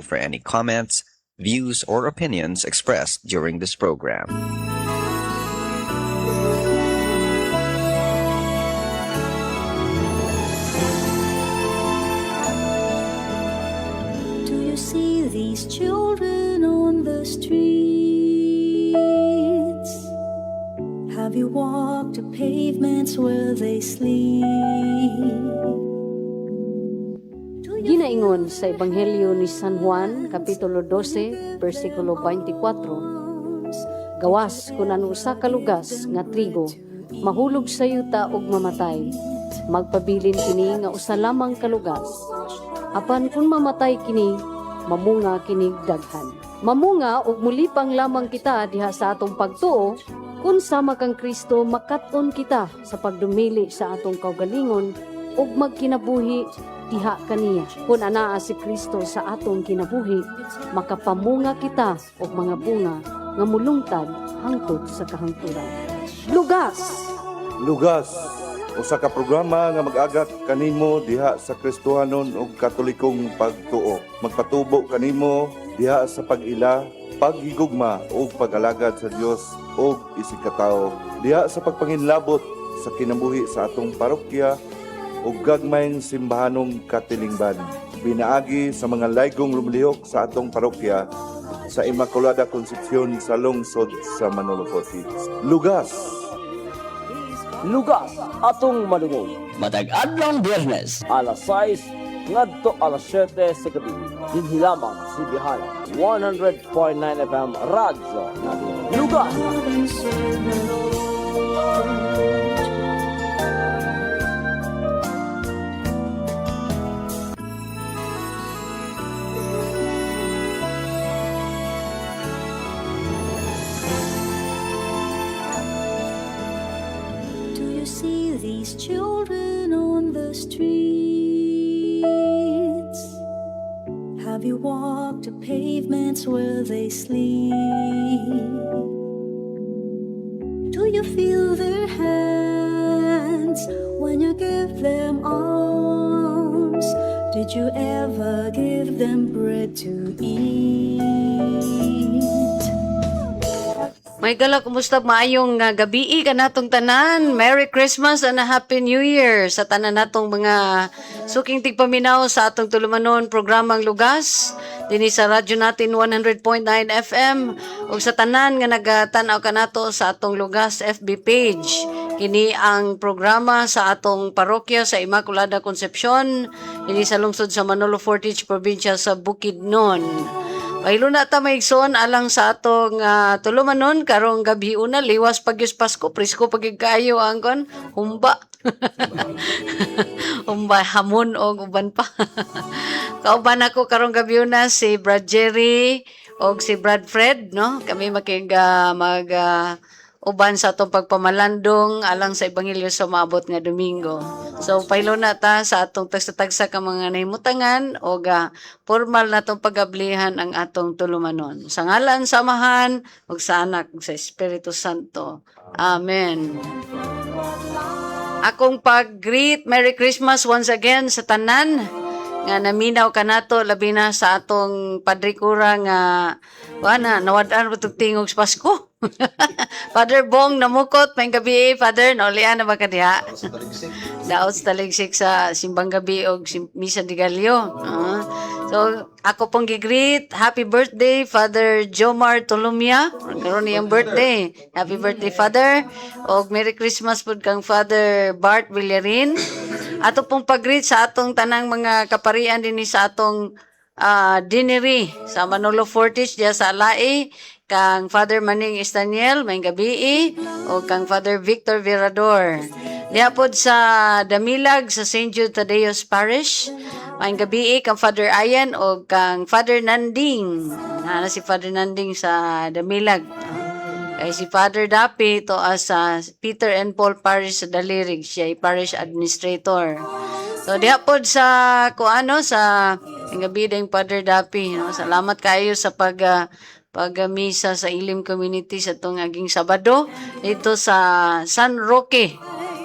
for any comments, views, or opinions expressed during this program. Do you see these children on the streets? Have you walked the pavements where they sleep? Ginaingon sa Ebanghelyo ni San Juan, Kapitulo 12, versikulo 24, gawas kunan usa ka lugas nga trigo, mahulog sa yuta ug mamatay. Magpabilin kini nga usa lamang ka lugas. Apan kung mamatay kini, mamunga kinig daghan. Mamunga ug mulipang lamang kita diha sa atong pagtuo, kung sama kang Kristo makaton kita sa pagdumili sa atong kaugalingon ug magkinabuhi diha kaniya. Kung anaa si Kristo sa atong kinabuhi, makapamunga kita og mga bunga nga mulungtad hangtod sa kahangturan. Lugas! Lugas, usa ka programa nga mag-agat kanimo diha sa Kristohanon ug Katolikong pagtuo. Magpatubo kanimo diha sa pag-ila, paghigugma ug pag-alagad sa Dios ug isig katawo. Diha sa pagpanginlabot sa kinabuhi sa atong parokya ug gagmayng simbahanong katilingban. Binaagi sa mga laygong lumlihok sa atong parokya sa Immaculada Concepcion sa lungsod sa Manolo Fortich. Lugas! Lugas atong madungog Matag-adlong Biyernes, alas 6 ngadto alas 7 sa gabi. Dinhi lamang si Bihala 100.9 FM Radyo Nadungog. Lugas! Do you see these children on the streets? Have you walked the pavements where they sleep? Do you feel their hands when you give them arms? Did you ever give them bread to eat? May gala, kumusta maayong gabi ka natong tanan. Merry Christmas and a Happy New Year sa tanan natong mga suking tigpaminaw sa atong tulumanon programang Lugas. Dini sa radyo natin 100.9 FM ug sa tanan nga nagatanaw kanato sa atong Lugas FB page. Kini ang programa sa atong parokya sa Immaculada Concepcion dini sa lungsod sa Manolo Fortich, probinsya sa Bukidnon. Pahilo na ta maigsoon alang sa atong tulumanon karong gabi una liwas pagyus Pasko presko pagig kaayo ang kon humba. Humba hamon og uban pa. Kauban ako karong gabi una si Brad Jerry og si Brad Fred, no? Kami uban sa atong pagpamalandong alang sa Ebanghelyo sa maabot nga Domingo. So pahilo na ta sa atong tagsa-tagsa ka mga nahimutangan o formal na atong pagablihan ang atong tulumanon. Sa ngalan, samahan, ug sa anak, ug sa Espiritu Santo. Amen. Akong pag-greet, Merry Christmas once again sa tanan nga naminaw kanato labi na sa atong Padre Cura nga nawadaan mo tingog sa Pasko. Father Bong namukot may gabi Father naulian na ba ka diha? Daot sa taligsik sa simbang gabi og misa di Gallo. So ako pong gigreet, happy birthday Father Jomar Tolumia. Karon niyang birthday. Happy birthday Father. Og Merry Christmas pud kang Father Bart Villarin. Ato pong pag-greet sa atong tanang mga kaparian dinhi sa atong dineri sa Manolo Fortich diya sa Alai, kang Father Maning Estaniel may gabi o kang Father Victor Virador. Diya pod sa Damilag sa St. Jude Tadeos Parish may gabi kang Father Ayan o kang Father Nanding. Na si Father Nanding sa Damilag. Kay si Father Dapi to sa Peter and Paul Parish sa Dalirig, siya ay Parish Administrator. So diha pod sa sa gabi ding Father Dapi, no? Salamat kayo sa pagmisa sa Ilim Community sa tong aging Sabado dito sa San Roque.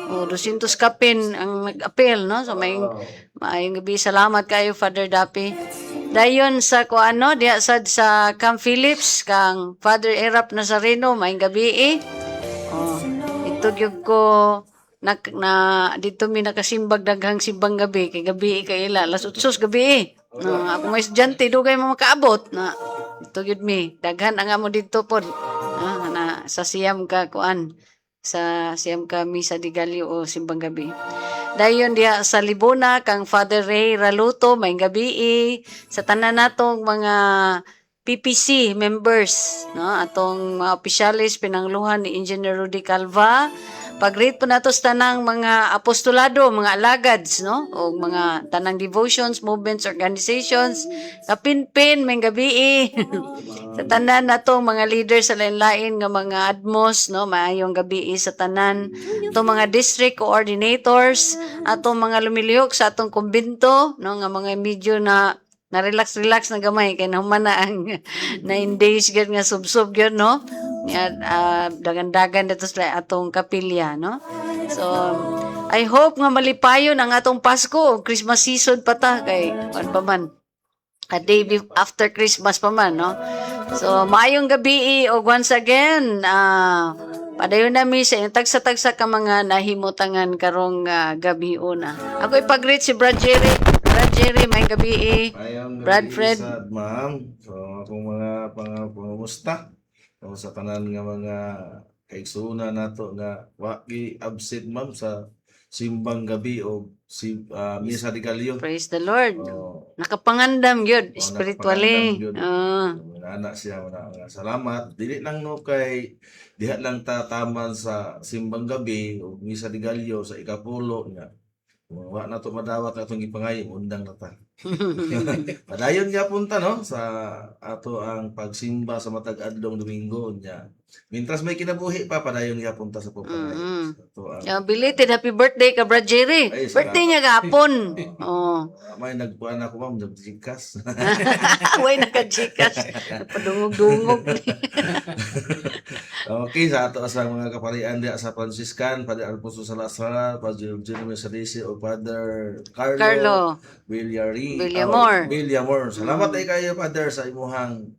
200 kapin ang nag-apel, no? So may gabi, salamat kayo Father Dapi. Dayon sa kuano diha sad sa Camp Phillips kang Father Erap Nazareno maayong gabi eh. Oh, ito gyud ko na dito mi nakasimbag daghang simbang gabi kay gabi kay ila alas 8 gabi eh. No, ako may estudyante dugay mo makaabot na ito gyud mi daghan ang amo dito pod. Na sa siyam ka kuan sa siyam ka misa di Galyo o simbang gabi. Dayon diha sa Libona kang Father Ray Raluto may gabi sa tanan natong mga PPC members no atong mga opisyalis pinangluhan ni Engineer Rudy Calva pag-greet po nato sa tanang mga apostolado, mga alagads, no? O mga tanang devotions, movements, organizations. Kapinpin, may gabi sa tanan nato mga leaders sa lain-lain nga mga admos, no? Maayong gabi sa tanan. Itong mga district coordinators, atong mga lumilihok sa atong kumbinto, no? Nga mga medyo na relax na gamay kay nahuman na ang 9 days gyud nga subsob gyud no dagan-dagan dito sa atong kapilya no so I hope nga malipayon ang atong Pasko o Christmas season pa ta kay ano pa man a day after Christmas pa man no so maayong gabi og once again padayon nami sa inyong tagsa-tagsa ka mga nahimutangan karong gabi una ako ipag-greet si Brad Jerry, may gabi Brad Fred. Ma'am. So, akong mga pangumusta. So, sa tanan nga mga kaigsuna nato nga waki absent ma'am sa simbang gabi o misa di Galyo. Praise the Lord. Nakapangandam yun, spiritually. Anak siya mga salamat. Dili lang no kay diha lang tataman sa simbang gabi o misa di Galyo sa ikapulo nga. Wa na to madawat atong ipangayong undang na ta. Padayon nga punta no sa ato ang pagsimba sa matag adlong Domingo nya. Mintras may kinabuhi pa padayon nga punta sa pagpangay. Belated happy birthday ka Brad Jerry. Ay, birthday niya gahapon. May nagpuan ako ma'am ng jikas. Way naka-jikas. Padungog-dungog. Okay, sa ato sa mga kaparian diya sa Franciscan, Father Alfonso Salazar, Father Eugenio Mesarici o Father Carlo. Villamor. Salamat kayo Father sa imuhang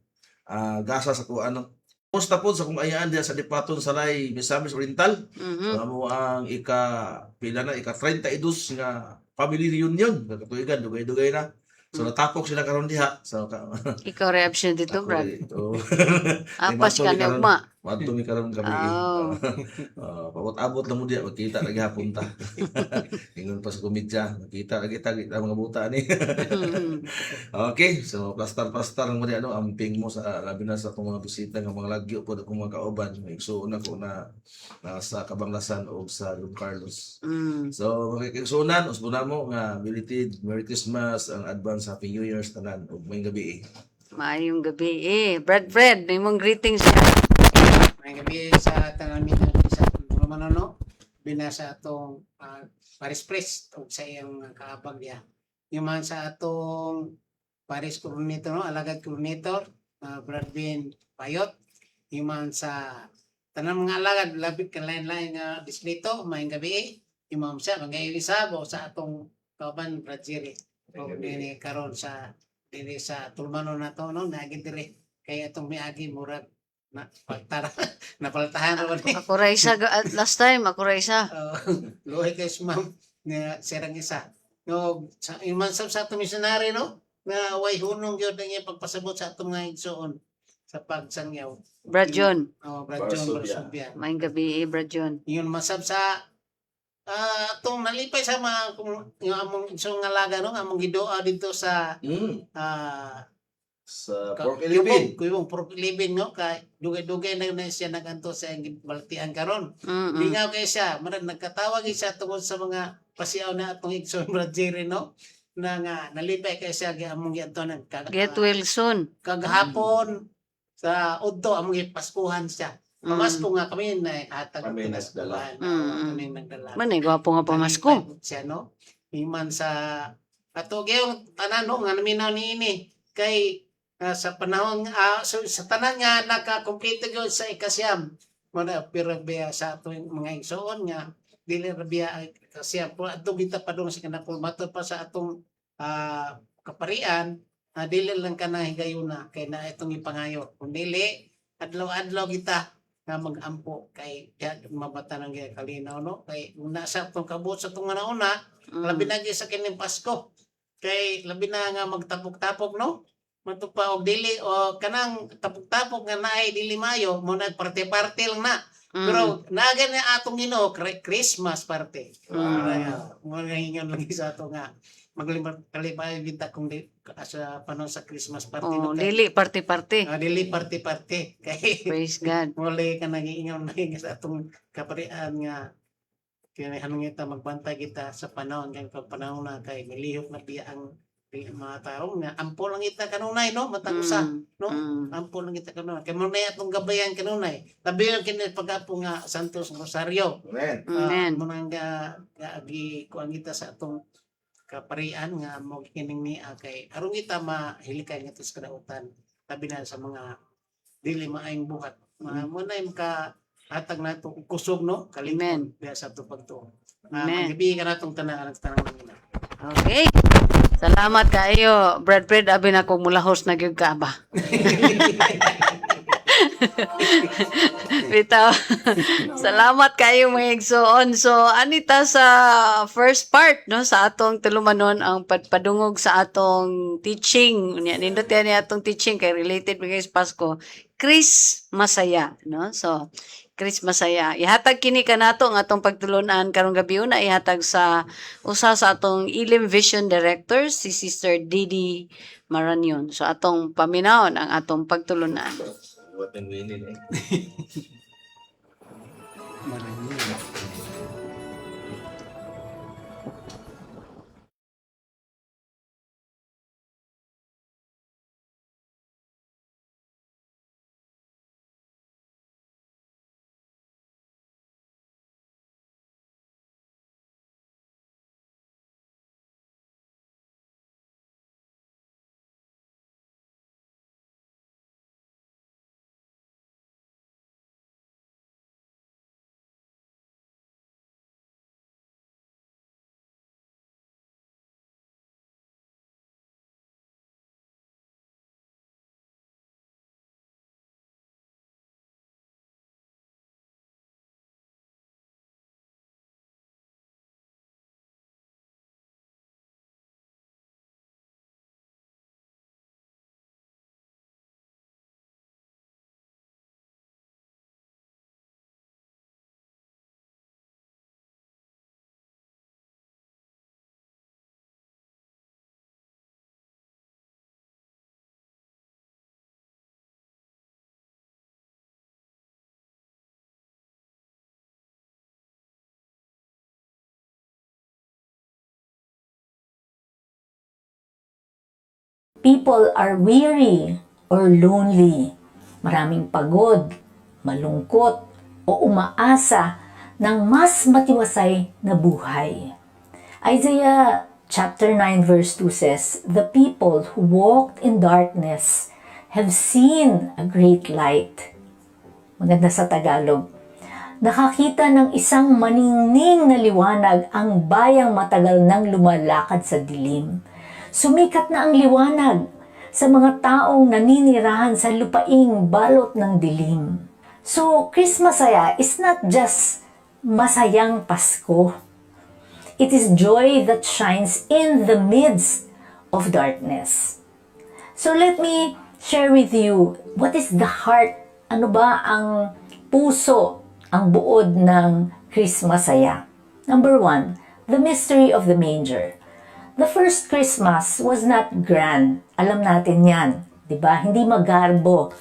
gasa sa kuano. Musta po sa kung ayaan diya sa Dipaton Salay, Misamis Oriental. Amo ang ika 32 nga family reunion, katuigan dugay-dugay na. So natapok sila karon diha. So ikaw reaction dito, Brad. Apas Apas ka na ugma. Madto mi karon kami. Pabot-abot lang mo diya magkita lagi hapon ta. Ingon pa sa komedya, magkita lagi kita mga buta ni. Okay, so pastar mo diya amping mo sa labi na sa atong mga bisita nga mga lagyo pod akong mga kauban. Igsuon ako na sa Kabanglasan o sa Don Carlos. So makikigsuonan usbon mo nga belated Merry Christmas ang advance Happy New Year's tanan ug may gabi. Maayong gabi Brad Fred, may mong greetings May gabi sa tanami sa Romano no. Binasa atong Paris Priest o sa iyang kaabag niya. Yung man sa atong Paris Coordinator no, alagad coordinator Bradvin Payot. Yung man sa tanang mga alagad labit kan lain-lain nga distrito may gabi. Yung man sa mga isa o sa atong kauban Brad Jerry. O dini karon sa dini sa Tulmano na to no naagi dire kay atong miagi murag na pagtara napaltahan ron ni ako ra isa last time ako ra isa luhay kay ma'am nga serang isa no sa iman sa atong missionary no na way hunong gyud nga pagpasabot sa atong nga igsoon sa pagsangyaw Brad John Brad John Barsubia may gabi Brad John yun masab sa atong nalipay sa mga yung among isong nga laga no among gidoa dito sa sa Pork Ilibin. Kuyong Pork Ilibin no kay dugay-dugay na siya naganto sa baltian karon. Lingaw kay siya, marag nagkatawag siya tungod sa mga pasiaw na atong igsoon Brad Jerry no na nga nalipay kay siya among giadto nang get well soon kagahapon sa udto among ipaskuhan siya. Pamasko nga kami na hatag kami nagdala. Kami nagdala. Manay gwapo nga pamasko. Siya no. Iman sa ato gyud tanan no nga naminaw niini kay sa panahon sa tanan nga nakakumpleto gyud sa ikasyam muna pero biya sa atong mga igsoon nga dili ra biya kasyam pero adto kita padung sa kanang formato pa sa atong kaparian dili lang ka na higayuna kay na itong ipangayo. Kung dili, adlaw-adlaw kita nga mag-ampo kay mabata ng kalinaw, no? Kay kung nasa itong kabut sa itong una, labi na gyud sa kining Pasko. Kay labi na nga magtapok-tapok, no? Matupa og dili o kanang tapok-tapok nga naay dili mayo mo nagparte-parte lang na. Pero naga na atong Ginoo Christmas party. Mo nga hingon lagi sa ato nga maglimpay kita kung sa panahon sa Christmas party Oh, no kay dili party-party. dili party kay Praise God. muli ka nagiingon lagi sa atong kaparian nga kaya hanong kita magbantay kita sa panahon kay panahon na kay milihok na biya ang mga tao nga ampo lang kita kanunay no matag usa no ampo lang kita kanunay kay mo na atong gabayan kanunay tabi lang kini pag-apo nga Santos Rosario Amen. Amen. mo nang gi kuan kita sa atong kaparian nga mo kining niya kay aron kita mahilikay nga sa kadautan tabi na sa mga dili maayong buhat mo na yung ka hatag nato kusog no kalimon diha sa ato pagtuo Amen. magibi ka natong tanang nila. Okay. Salamat kayo. Brad abi na kong mulahos na gyud ka ba. Bitaw. Salamat kayo mga igsoon. So anita sa first part no sa atong tulumanon ang padungog sa atong teaching. Nindot yan atong teaching kay related mga sa Pasko. Chris Masaya no. So Chris Masaya. Ihatag kini kanato ang atong pagtulunan karong gabi na ihatag sa usa sa atong Elim Vision Director si Sister Didi Maranyon. So atong paminawon ang atong pagtulunan. What and winning eh. People are weary or lonely, maraming pagod, malungkot, o umaasa ng mas matiwasay na buhay. Isaiah chapter 9 verse 2 says, "The people who walked in darkness have seen a great light." Maganda sa Tagalog. Nakakita ng isang maningning na liwanag ang bayang matagal nang lumalakad sa dilim. Sumikat na ang liwanag sa mga taong naninirahan sa lupaing balot ng dilim. So, Christmas Masaya is not just masayang Pasko. It is joy that shines in the midst of darkness. So, let me share with you what is the heart, ano ba ang puso, ang buod ng Christmas Masaya. Number 1, the mystery of the manger. The first Christmas was not grand. Alam natin yan, di ba? Hindi magarbo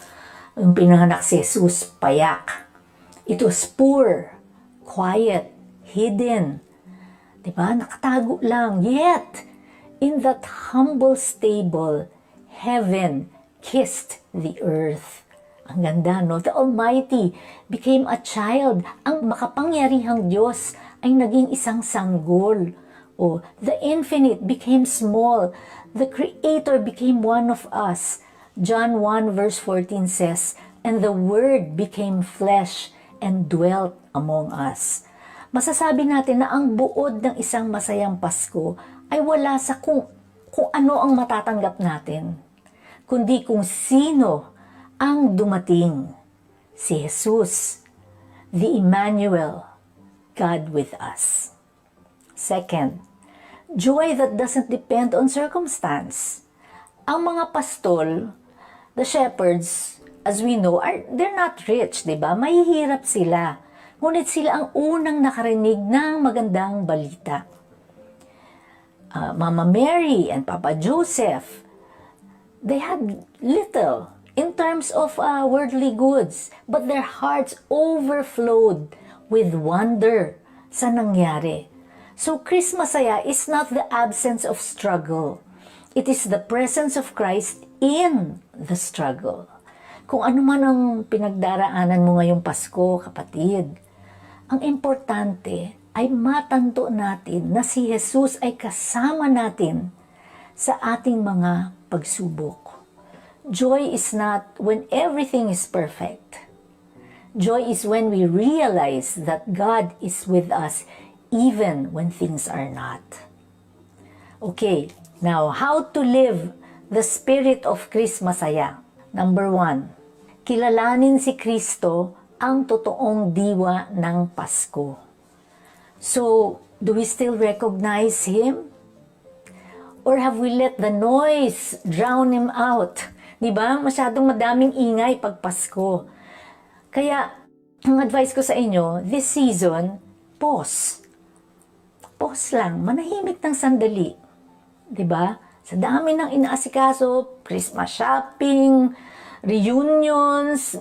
yung pinanganak si Jesus, payak. It was poor, quiet, hidden. Di ba? Nakatago lang. Yet, in that humble stable, heaven kissed the earth. Ang ganda, no? The Almighty became a child. Ang makapangyarihang Diyos ay naging isang sanggol. Oh, the infinite became small. The Creator became one of us. John 1 verse 14 says, "And the Word became flesh and dwelt among us." Masasabi natin na ang buod ng isang masayang Pasko ay wala sa kung ano ang matatanggap natin. kundi kung sino ang dumating. Si Jesus, the Emmanuel, God with us. Second, joy that doesn't depend on circumstance. Ang mga pastol, the shepherds, as we know, they're not rich, di ba? Mahihirap sila. Ngunit sila ang unang nakarinig ng magandang balita. Mama Mary and Papa Joseph, they had little in terms of worldly goods, but their hearts overflowed with wonder sa nangyari. So Christmas saya is not the absence of struggle. It is the presence of Christ in the struggle. Kung ano man ang pinagdaraanan mo ngayong Pasko, kapatid, ang importante ay matanto natin na si Jesus ay kasama natin sa ating mga pagsubok. Joy is not when everything is perfect. Joy is when we realize that God is with us even when things are not. Okay, now how to live the spirit of Christmas saya? Number 1, kilalanin si Kristo ang totoong diwa ng Pasko. So, do we still recognize Him? Or have we let the noise drown Him out? Diba? Masyadong madaming ingay pag Pasko. Kaya, ang advice ko sa inyo, this season, pause. Pause lang. Manahimik ng sandali. Diba? Sa dami ng inaasikaso, Christmas shopping, reunions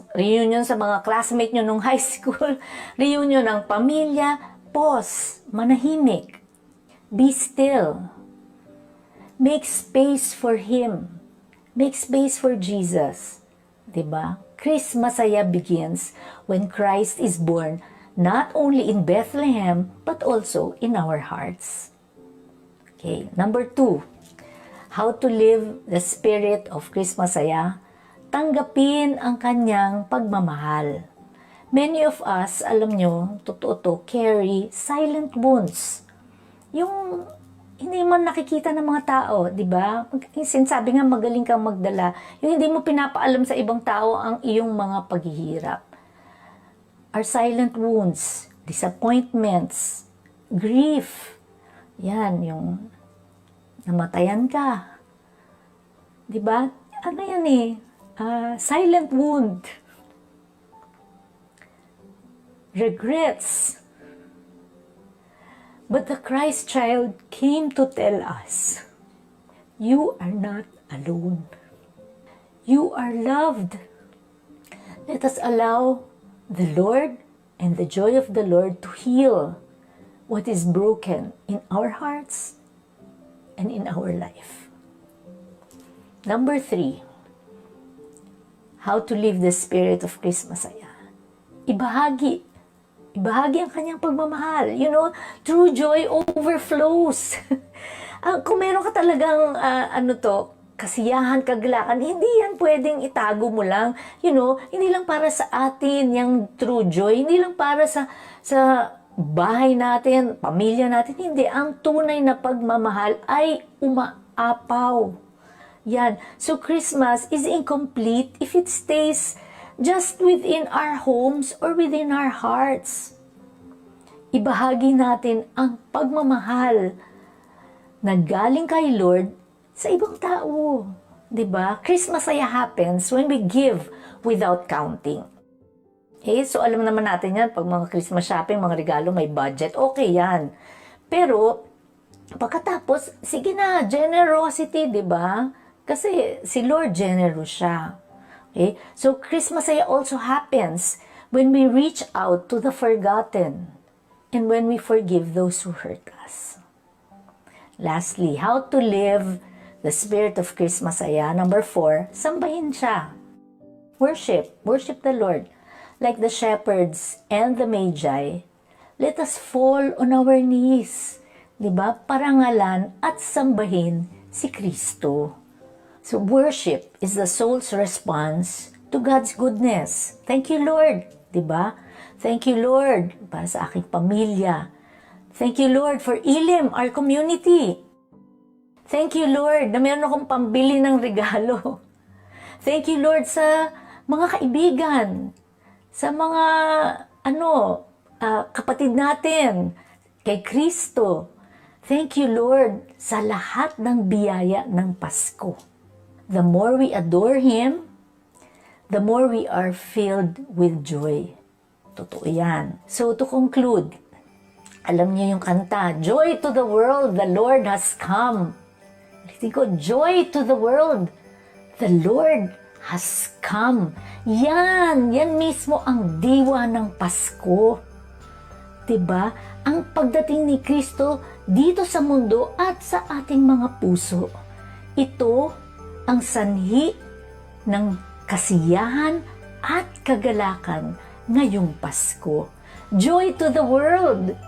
sa mga classmate nyo nung high school, reunion ng pamilya, pause, manahimik, be still, make space for Him, make space for Jesus, diba? Christmas saya begins when Christ is born not only in Bethlehem but also in our hearts. Okay, number 2, how to live the spirit of Christmas saya? Tanggapin ang kanyang pagmamahal. Many of us, alam nyo, totoo to, carry silent wounds. Yung hindi mo nakikita ng mga tao, di ba? Sinasabi nga magaling kang magdala. Yung hindi mo pinapaalam sa ibang tao ang iyong mga paghihirap. Our silent wounds, disappointments, grief. Yan, yung namatayan ka. Di ba? Ano yan eh? Silent wound. Regrets. But the Christ child came to tell us, you are not alone. You are loved. Let us allow the Lord and the joy of the Lord to heal what is broken in our hearts and in our life. Number 3, how to live the spirit of Christmas saya. Ibahagi ang kanyang pagmamahal. You know, true joy overflows. Kung meron ka talagang, kasiyahan, kagalakan, hindi yan pwedeng itago mo lang. You know, hindi lang para sa atin yung true joy. Hindi lang para sa bahay natin, pamilya natin. Hindi. Ang tunay na pagmamahal ay umaapaw. Yan. So, Christmas is incomplete if it stays just within our homes or within our hearts. Ibahagi natin ang pagmamahal na galing kay Lord sa ibang tao. 'Di ba? Christmas saya happens when we give without counting. Okay? So alam naman natin yan, pag mga Christmas shopping, mga regalo, may budget, okay yan. Pero, pagkatapos, sige na, generosity, 'di ba? Kasi si Lord generous siya. Okay? So, Christmas saya also happens when we reach out to the forgotten and when we forgive those who hurt us. Lastly, how to live the spirit of Christmas saya. Number 4, sambahin siya. Worship the Lord. Like the shepherds and the magi, let us fall on our knees. Diba? Parangalan at sambahin si Kristo. So worship is the soul's response to God's goodness. Thank you, Lord. Diba? Thank you, Lord, para sa aking pamilya. Thank you, Lord, for Elim, our community. Thank you, Lord, na meron akong pambili ng regalo. Thank you, Lord, sa mga kaibigan, sa mga kapatid natin, kay Kristo. Thank you, Lord, sa lahat ng biyaya ng Pasko. The more we adore Him, the more we are filled with joy. Totoo yan. So to conclude, alam niyo yung kanta, Joy to the world, the Lord has come. Ulitin ko, joy to the world, the Lord has come. Yan mismo ang diwa ng Pasko. Diba? Ang pagdating ni Kristo dito sa mundo at sa ating mga puso. Ito ang sanhi ng kasiyahan at kagalakan ngayong Pasko. Joy to the world!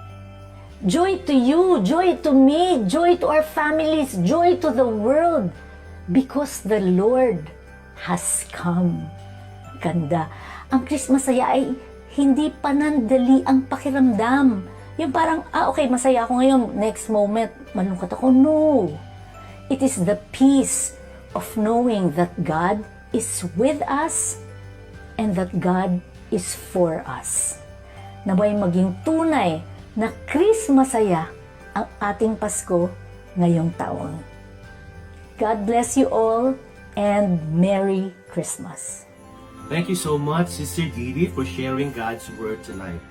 Joy to you, joy to me, joy to our families, joy to the world, because the Lord has come. Ganda. Ang Christmas saya ay hindi panandali ang pakiramdam. Yung parang, okay, masaya ako ngayon, next moment, malungkot ako. No. It is the peace of knowing that God is with us and that God is for us. Naway maging tunay na Christmas saya ang ating Pasko ngayong taon. God bless you all and Merry Christmas. Thank you so much, Sister Didi, for sharing God's Word tonight.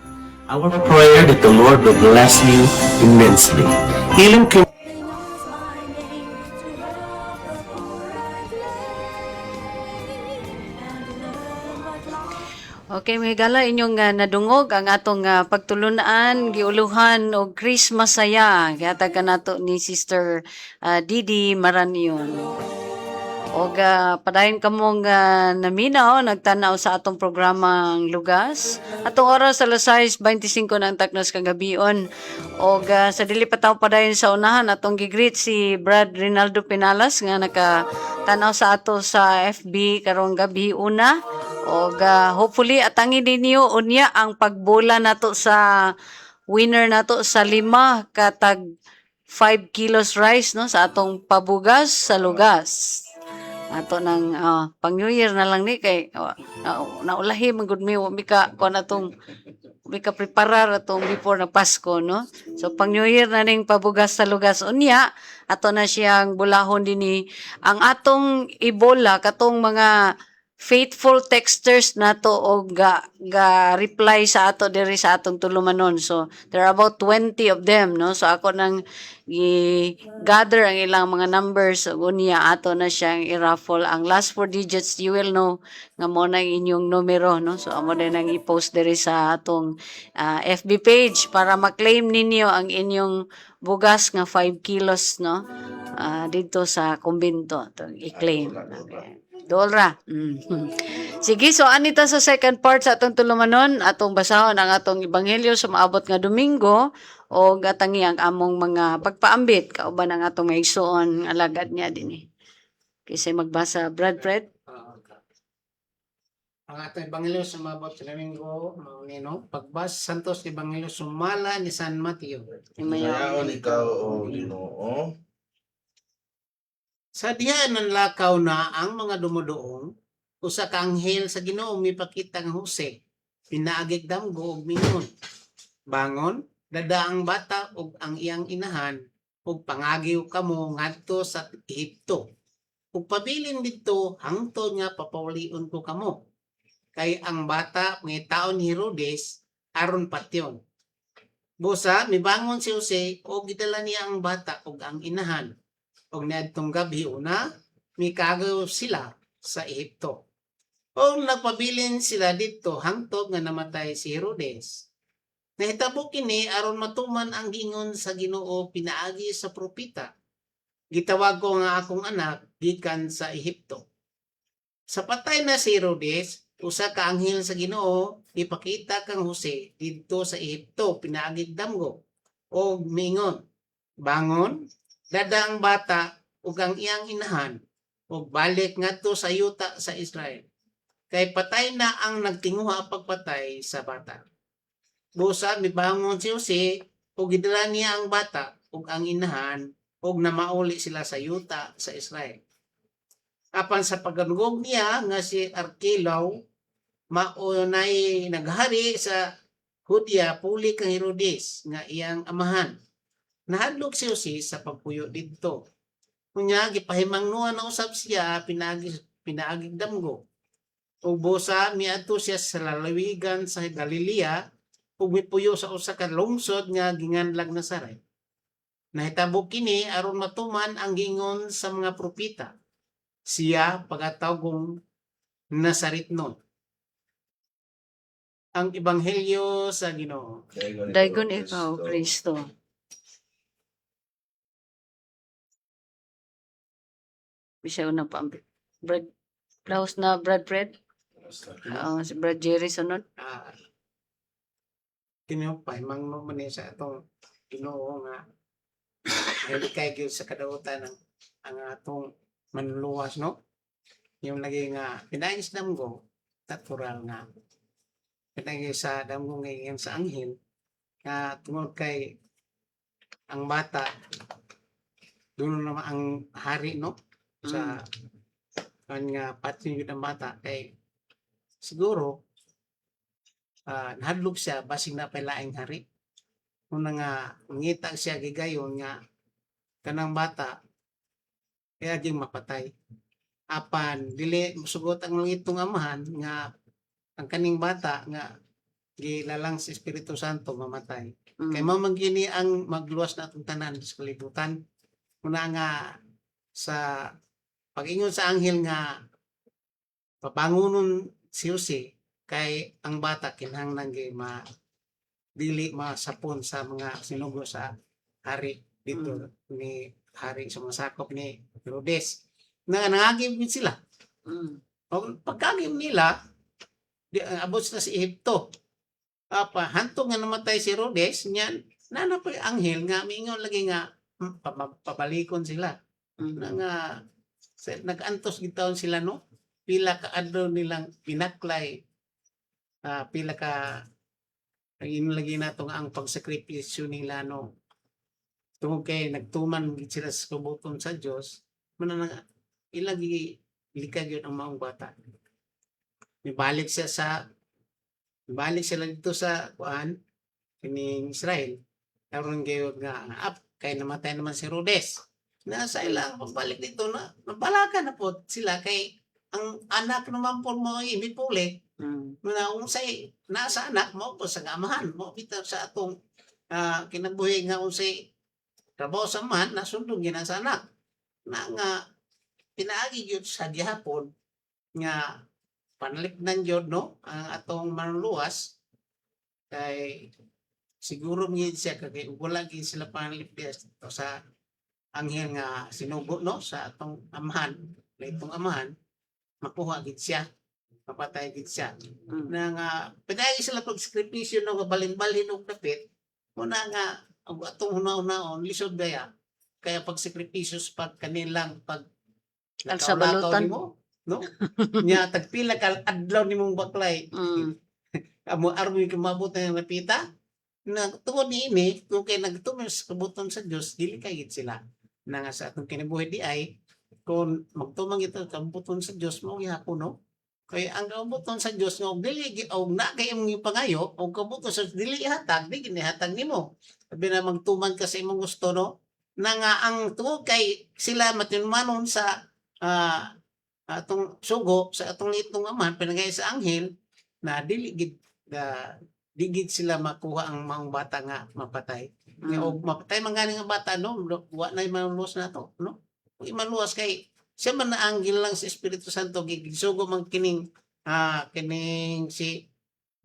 Our prayer that the Lord will bless you immensely. Healing Okay, may gala inyong nadungog ang atong pagtulunan, giuluhan og Christmas saya. Gihatag ka nato ni Sister Didi Maranyon. Og padayon kamong naminaw, nagtanaw sa atong programang Lugas. Atong oras alas 6:25 ng taknos kagabion. Og sa dili pa taw padayon sa unahan, atong gigreet si Brad Rinaldo Pinalas nga nakatanaw sa ato sa FB karong gabi una. Og hopefully atangi ninyo unya ang pagbola nato sa winner nato sa 5 katag 5 kilos rice no sa atong pabugas sa Lugas. Ato ng pang New Year na lang ni kay naulahi man gud mi ka kon atong ka preparar atong before na Pasko no. So pang New Year na ning pabugas sa Lugas unya ato na siyang bulahon dinhi ang atong ibola katong mga faithful texters nato og ga reply sa ato diri sa atong tulumanon. So there are about 20 of them no. So ako nang gather ang ilang mga numbers unya ato na siyang i-raffle. Ang last 4 digits you will know nga mo na inyong numero no. So amo din ang i-post diri sa atong FB page para ma-claim ninyo ang inyong bugas nga 5 kilos no. Dito sa kumbento i-claim. Okay. Dolra. Sige, so anita sa second part sa atong tulumanon, atong basahon ang atong ebanghelyo sa maabot nga Domingo o gatangi ang among mga pagpaambit kauban ang atong maigsuon alagad niya dinhi. Kasi magbasa Brad Fred. Ang atong ebanghelyo sa maabot sa Domingo, no, pagbasa Santos Ebanghelyo sumala ni San Mateo. Mayaon ikaw o Ginoo. Sa diha nanlakaw na ang mga dumudoong, usa ka anghel sa Ginoo mipakita nga Jose, pinaagig damgo og mingon. Bangon, dada ang bata ug ang iyang inahan, ug pangagiw kamo ngadto sa Ehipto. Ug pabilin didto hangtod nga papaulion ko kamo. Kay ang bata pangitaon ni Herodes aron patyon. Busa mibangon si Jose ug gidala niya ang bata ug ang inahan. Og niadtong gabi una, mikagaw sila sa Ehipto. O nagpabilin sila dito hangtod nga namatay si Herodes. Nahitabo kini aron matuman ang gingon sa Ginoo pinaagi sa propeta. Gitawag ko nga akong anak gikan sa Ehipto. Sa patay na si Herodes, usa ka anghel sa Ginoo ipakita kang Jose didto sa Ehipto pinaagi damgo. Og mingon, bangon, dada ang bata ug ang iyang inahan ug balik ngadto sa yuta sa Israel. Kay patay na ang nagtinguha pagpatay sa bata. Busa mibangon si Jose ug gidala niya ang bata ug ang inahan ug namauli sila sa yuta sa Israel. Apan sa pagdungog niya nga si Arkilaw maunay naghari sa Hudya puli kang Herodes nga iyang amahan. Nahadlok si Jose sa pagpuyo didto. Kunya gipahimangnuan na usab siya pinaagig damgo. Ug busa miadto siya sa lalawigan sa Galilea ug mipuyo sa usa ka lungsod nga ginganlag Nazaret. Nahitabo kini aron matuman ang gingon sa mga propeta. Siya pagatawgong Nazaretnon. Ang ebanghelyo sa Ginoo. Daygon ikaw, Kristo. Bisa na pa bread blouse na bread. Si Brad Jerry sunod. Kinupay mangno man niya sa atong Ginoo nga nalikay gyud sa kadautan ang atong manluwas, no? Yung naging pinagis damgo natural nga pinagis sa damgo ngayon sa anghel nga tungod kay ang bata doon naman ang hari, no? Sa nga pati yun ang bata kay siguro nahadlok siya basig na palaing hari. Muna nga ngita siya gigayon nga kanang bata kaya ging mapatay. Apan dili sugot ang itong amahan nga ang kaning bata nga gilalang sa Espiritu Santo mamatay. Kay mao man gini ang magluwas na atong tanan sa kalibutan. Muna nga sa pag-ingon sa anghel nga papangunon si Jose kay ang bata kinahanglan gi dili masapon sa mga sinugo sa hari dito ni hari sa mga sakop ni Herodes. Nangagim din sila. O pagkagim nila abot na si Ehipto. Hantong nga namatay si Herodes niyan nana pa anghel nga miingon lagi nga pabalikon sila. Nga nag-antos gitawon sila, no? Pila ka adlaw nilang pinaklay pila ka lagi nato nga ang pagsakripisyo nila, no? Tungod kay nagtuman gid sila sa kabuton sa Dios, man nga ilagi likag yun ang maong bata. Balik sila dito sa kuan kining Israel. Karon gayud nga kay namatay naman si Herodes. Nasa ilang pabalik dito na nabalakan na po sila kay ang anak naman po mo imipuli. Na unsay nasa anak mo po sa amahan mo bitaw sa atong kinabuhi nga unsay trabaho sa amahan nasundong gina sa anak. Na nga pinaagi gyud sa gihapon nga panalipdan gyud, no, ang atong manluwas kay siguro gid siya kay wala gid sila panalipdan sa anghel nga sinugo, no, sa atong amahan, na itong amahan makuha gid siya, mapatay gid siya. Na nga pinagi sila pag-sakripisyo no balin-balin og dapit muna nga ang atong hunaon lisod gaya kaya pag-sakripisyo pag kanilang pag Alsabalutan mo, no? Nya tagpila ka adlaw nimong baklay. Amo armi ka mabot na napita. Na tungod niini kung kay nagtuman sa kabuton sa Dios dili kay gid sila. Na nga sa atong kinabuhi di ay kung magtumang ito kabuton sa Dios mao gihapon, no? Kay ang kabuton sa Dios nga og dili og na kay imong pangayo og kabuton sa dili hatag di ginihatag nimo. Sabi na magtuman ka sa imong gusto, no? Na nga ang tungod kay sila matinumanon sa atong sugo sa atong litong amahan pinagay sa anghel na dili gid sila makuha ang maong bata nga mapatay. O mapatay man gani nga bata, no, wa na maluwas na to, no? Kung maluwas kay siya man na anghel lang sa Espiritu Santo gigsugo man kining si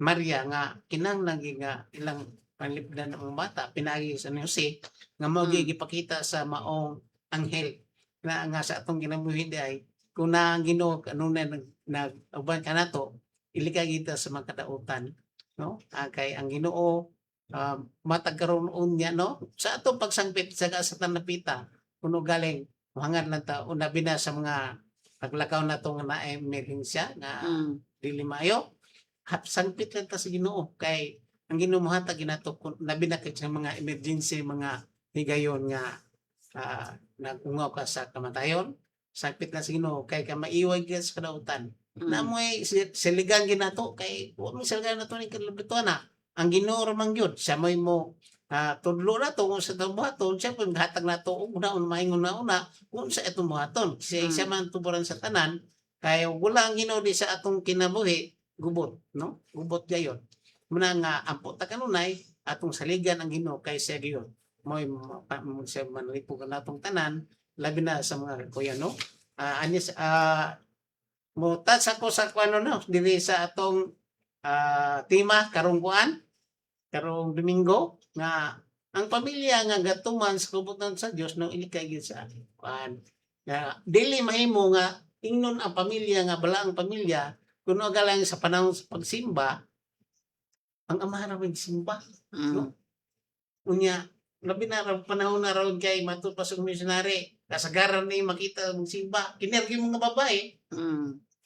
Maria nga kinahanglan nga ilang panlipdan ng bata pinagi sa Jose nga mao gipakita sa maong anghel na nga sa atong kinabuhi di ay kung na Ginoo kanunay nag-uban ka nato ilikay kita sa mga kadautan, no? Kay ang Ginoo matag karon unya, no, sa atong pagsangpit sa tanapita kuno galing hangad lang ta una bina sa mga paglakaw nato nga naay emerhensya nga dili maayo sangpit lang ta sa Ginoo kay ang Ginoo mohatag ginato kun labi na kay sa mga emergency mga higayon nga nagungaw ka sa kamatayon sakit na sa Ginoo kay ka maiwag ka sa kadautan. Mm. Na mo'y siligan ginato kay wa mo siligan nato ni kalabituan na. Ang Ginoo ra man gyud siya mo'y mo tudlo na to kung sa itong buhaton, siya po hatag na to una maingon na una kung sa itong buhaton. Siya man tuburan sa tanan kay wala ang Ginoo di sa atong kinabuhi gubot, no? Gubot gayon. Muna nga ampo ta kanunay atong saligan ang Ginoo kay siya gayon. Mo'y siya manlipo ka natong tanan labi na sa mga kuya, no? Anis mo touch ako sa kuano no diri sa atong tema karong karong Domingo nga ang pamilya nga gatuman sa kabutan sa Dios no ilikay gyud sa kuan. Nga dili mahimo nga ingnon ang pamilya nga bala ang pamilya kuno galang sa panahon sa pagsimba ang amahan ra simba, no? Unya labi na ra panahon na raw kay matud pa sa missionary kasagaran ni makita ang simba kinergi mga babae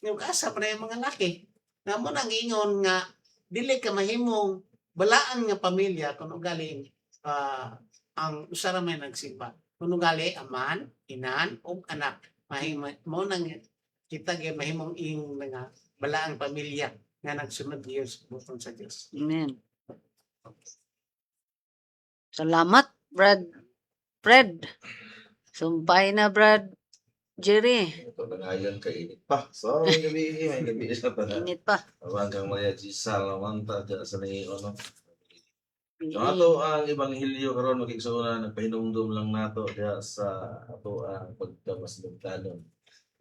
yung asa pa na yung mga laki nga mo nang ingon nga dili ka mahimong balaan nga pamilya kuno galing ang usara may nagsimba kuno gali aman inan ug anak mo nang kita gyud mahimong ing nga balaang pamilya nga nagsunod gyud sa buton sa Dios. Amen. Salamat, Brad Fred. Sumpay na, Brad Jerry. Ito na ngayon kainit pa. So, may gabi isa pa na. Init pa. Hanggang Maria Gisal, Lamanta, dyan sa nangyayon, no? So, ato ang Ebanghelyo karon makigsuuna nagpahinumdum lang nato diha sa ato ang pagkamasnugtanon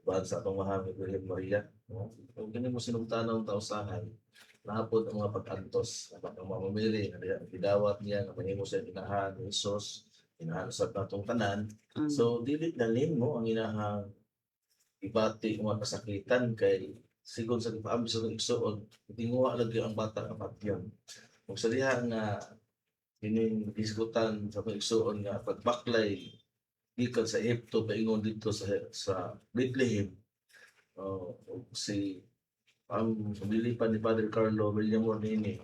bad sa atong mahal ni Virgen Maria. Kung kini mo sinugtanon ta usahay, napod ang mga pag-antos ang mga mamamili nga gidawat niya nga mahimo sa inahan ni Jesus, inahan sa atong tanan. So dili dalhin mo ang inahang ibati mga kasakitan kay sigon sa paambi sa igsuon, tinguha lagi ang bata nga patyon. Kung sa diha nga kining diskutan sa pagsuon nga pagbaklay gikan sa Egypto paingon dito sa Bethlehem si ang pamilipan ni Father Carlo Villamor nini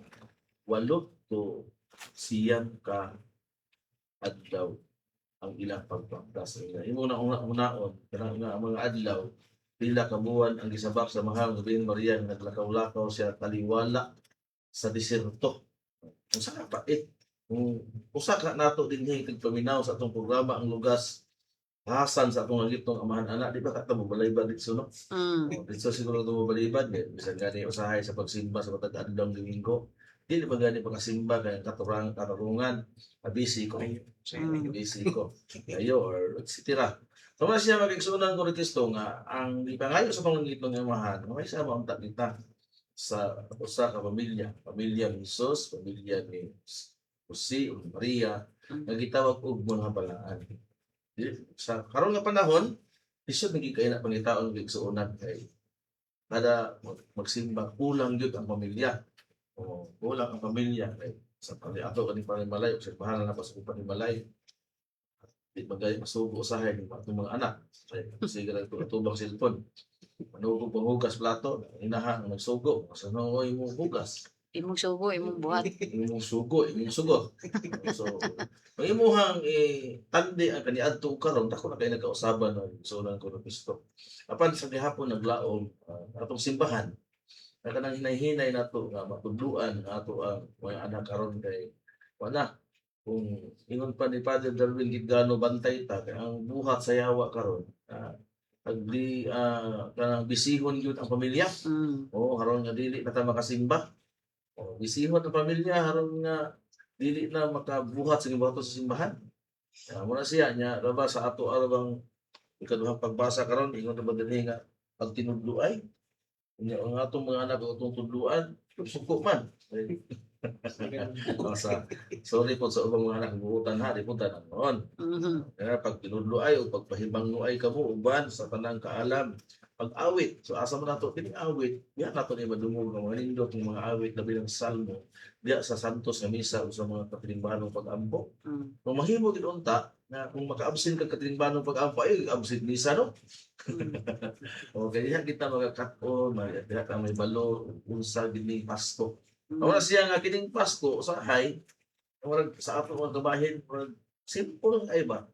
8 to 9 ka adlaw ang ilang pagpapdas nila. Imo na unaon kanang mga adlaw pila ka buwan ang gisabak sa mahal nga Birhen Maria nga naglakaw-lakaw siya taliwala sa diserto. Unsa ka pait kung usa ka nato dinhi tigpaminaw sa atong programa ang lugas hasan sa atong langitong amahan anak di ba ka mo balaybad dito no? Dito siguro to balaybad bisan gani usahay sa pagsimba sa matag adlaw Domingo. Dili ba gani pagkasimba kay katarungan abisi ko. Abisi ko. Ayo or etc. So siya magigsunan ko Kristo nga ang ipangayo sa panglangitong amahan may sa maunta kita sa usa ka pamilya ni Jesus, pamilya ni Jose o Maria nga gitawag og mga balaan. Sa karon nga panahon, isod naging kay na pangitaon ng igsuonan kay kada magsimba kulang gyud ang pamilya. O kulang ang pamilya kay sa ato kani Panimalay o sa bahala na pa sa Panimalay. Di bagay masugo usahay ng atong mga anak. Sige lang tubang cellphone. Manugog panghugas plato, inahan nagsugo. Sa noy mo hugas. Imong sugo, imong buhat. Imong sugo. So, ang imuhang tandi ang kaniadto karon dako na kay nagkausaban ng sunan ko ng Kristo. Apan sa gihapon naglaom atong simbahan. Kanang hinay-hinay nato nga matudluan ato ang mga anak karon kay wala kung ingon pa ni Father Darwin Gidgano bantay ta kay ang buhat sa yawa karon agdi kanang bisihon gyud ang pamilya. Haron nga dili na ta makasimba. Bisihon ang pamilya haron nga dili na makabuhat sa gibuhaton sa simbahan. Muna siya nya raba sa ato arabang ikaduhang pagbasa karon ingon ta dinhi nga pagtinudluay. Ang atong mga anak atong tudluan suko man. Sorry po sa ubang mga anak buutan ha di po tanan noon. Kaya pag tinudluay o pagpahibangnuay kamo uban sa tanang kaalam pag-awit. So asa mo nato kining awit, diha nato ni madungog ng mga nindot ng mga awit labi ng salmo diha sa santos nga misa o sa mga katilingbanong pag-ampo. Kung mahimo gid unta na kung maka-absent ka katilingbanong pag-ampo ay absent misa no. Okay, diha kita magakaton, diha ka may balo unsa gini Pasko. Wala siya nga kining Pasko usahay sa ato mga gabahin simple ay ba?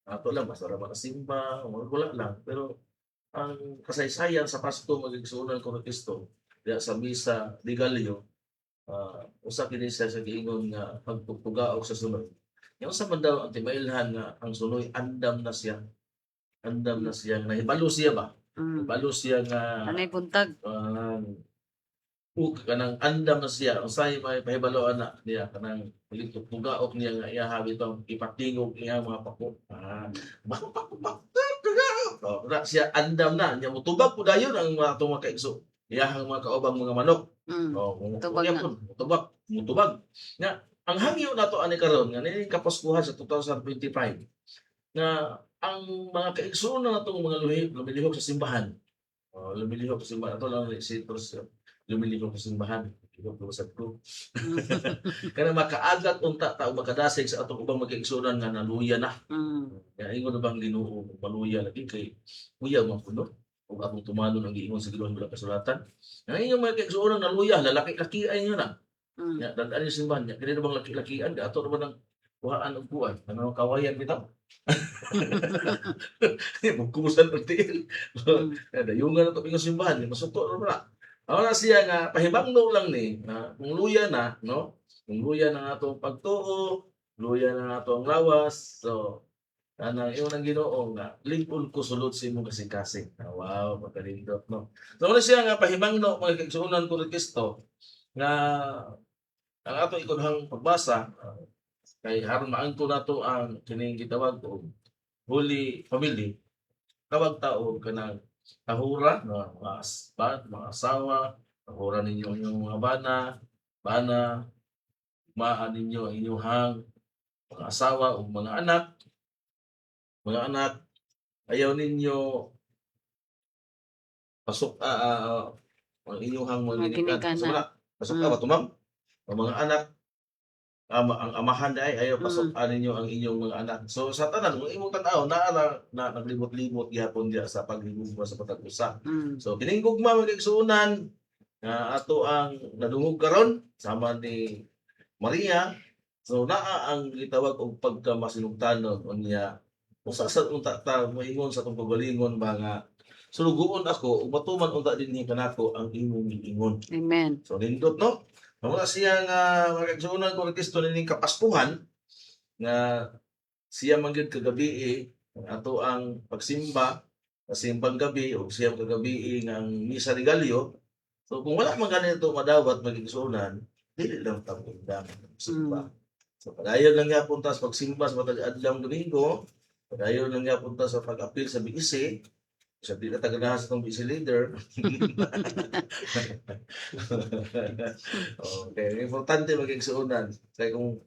Ato lang basta ra makasimba, wala lang. Pero ang kasaysayan sa Pasko magigsunan ko ng Kristo diya sa misa di Galileo, usa kini siya sa giingon nga pagtugtugaog sa sunod. Yung sa man daw ang timailhan nga ang sunoy andam na siya. Andam na siya, nahibalo siya ba? Nahibalo siya nga Anay buntag. kanang andam na siya unsay may pahibaloan na niya kanang tugaok niya nga iya habi tong ipatingog niya mga pako na siya andam na niya mutubag pud dayon ang mga atong mga kaigso iyahang mga kaubang mga manok Tubag na. mutubag nga ang hangyo nato ani karon nga nining kapaskuhan sa 2025 nga ang mga kaigsoon na natong mga lumilihok sa simbahan lumilihok sa simbahan ato lang si lumilihok sa simbahan sa ko. Kaya makaagat unta tao makadasig sa atong ubang magkaigsunan nga naluya na. Kaya ingon na bang Ginoo maluya lagi kay kuya man kuno ug atong tumanon ang giingon sa Ginoo sa kasulatan. Nga inyong mga kaigsunan naluya lalaki-laki ay nga na. Ya dadaan yung simbahan niya kini bang laki-lakian ato naman ang kuhaan og kuan ano kawayan bitaw. Magkusan og tiil. Dayungan na to ang simbahan masuto ra ba. Wala siya nga pahibangno lang ni na kung luya na no kung luya na atong pagtuo luya na atong lawas so kanang iyon ang Ginoo nga lingkod ko sulod sa imong kasing-kasing wow makalindot no so wala siya nga pahibangno mga kaigsuonan ko ni Kristo nga ang atong ikunhang pagbasa kay haron maangko nato ang kining gitawag og Holy Family tawag tao kanang tahura mga mga asawa, tahura ninyo inyong mga bana, maan ninyo ang inyong mga asawa o mga anak, ayaw ninyo pasok ang inyong mga ginikanan. Pasok batumang, ang mga anak, ang amahan ay ayaw pasok ninyo ang inyong mga anak. So sa tanan ng imong tan-aw na naglibot-libot gihapon diya sa paghigugma sa patag-usa. So kining gugma magigsuunan nga ato ang nadungog karon sama ni Maria. So naa ang gitawag og pagkamasinugtanon unya usa sa unta ta moingon sa tong pagalingon mga sulugoon ako ug matuman unta dinhi kanako ang imong giingon. Amen. So nindot no. Wala siya nga magigsuunan ko ni Kristo nining kapaskuhan nga siya mangyud kagabi ato ang pagsimba simbang gabi o siya kagabi ang misa de Galileo. So kung wala man ganito madawat magigsuunan dili lang ta undang simba. So padayon lang nga punta sa pagsimba sa matag adlaw Domingo, padayon lang nga punta sa pag-apil sa BIC. Sa di na taganahan sa itong BIC leader. Okay, importante magigsuunan. Kaya kung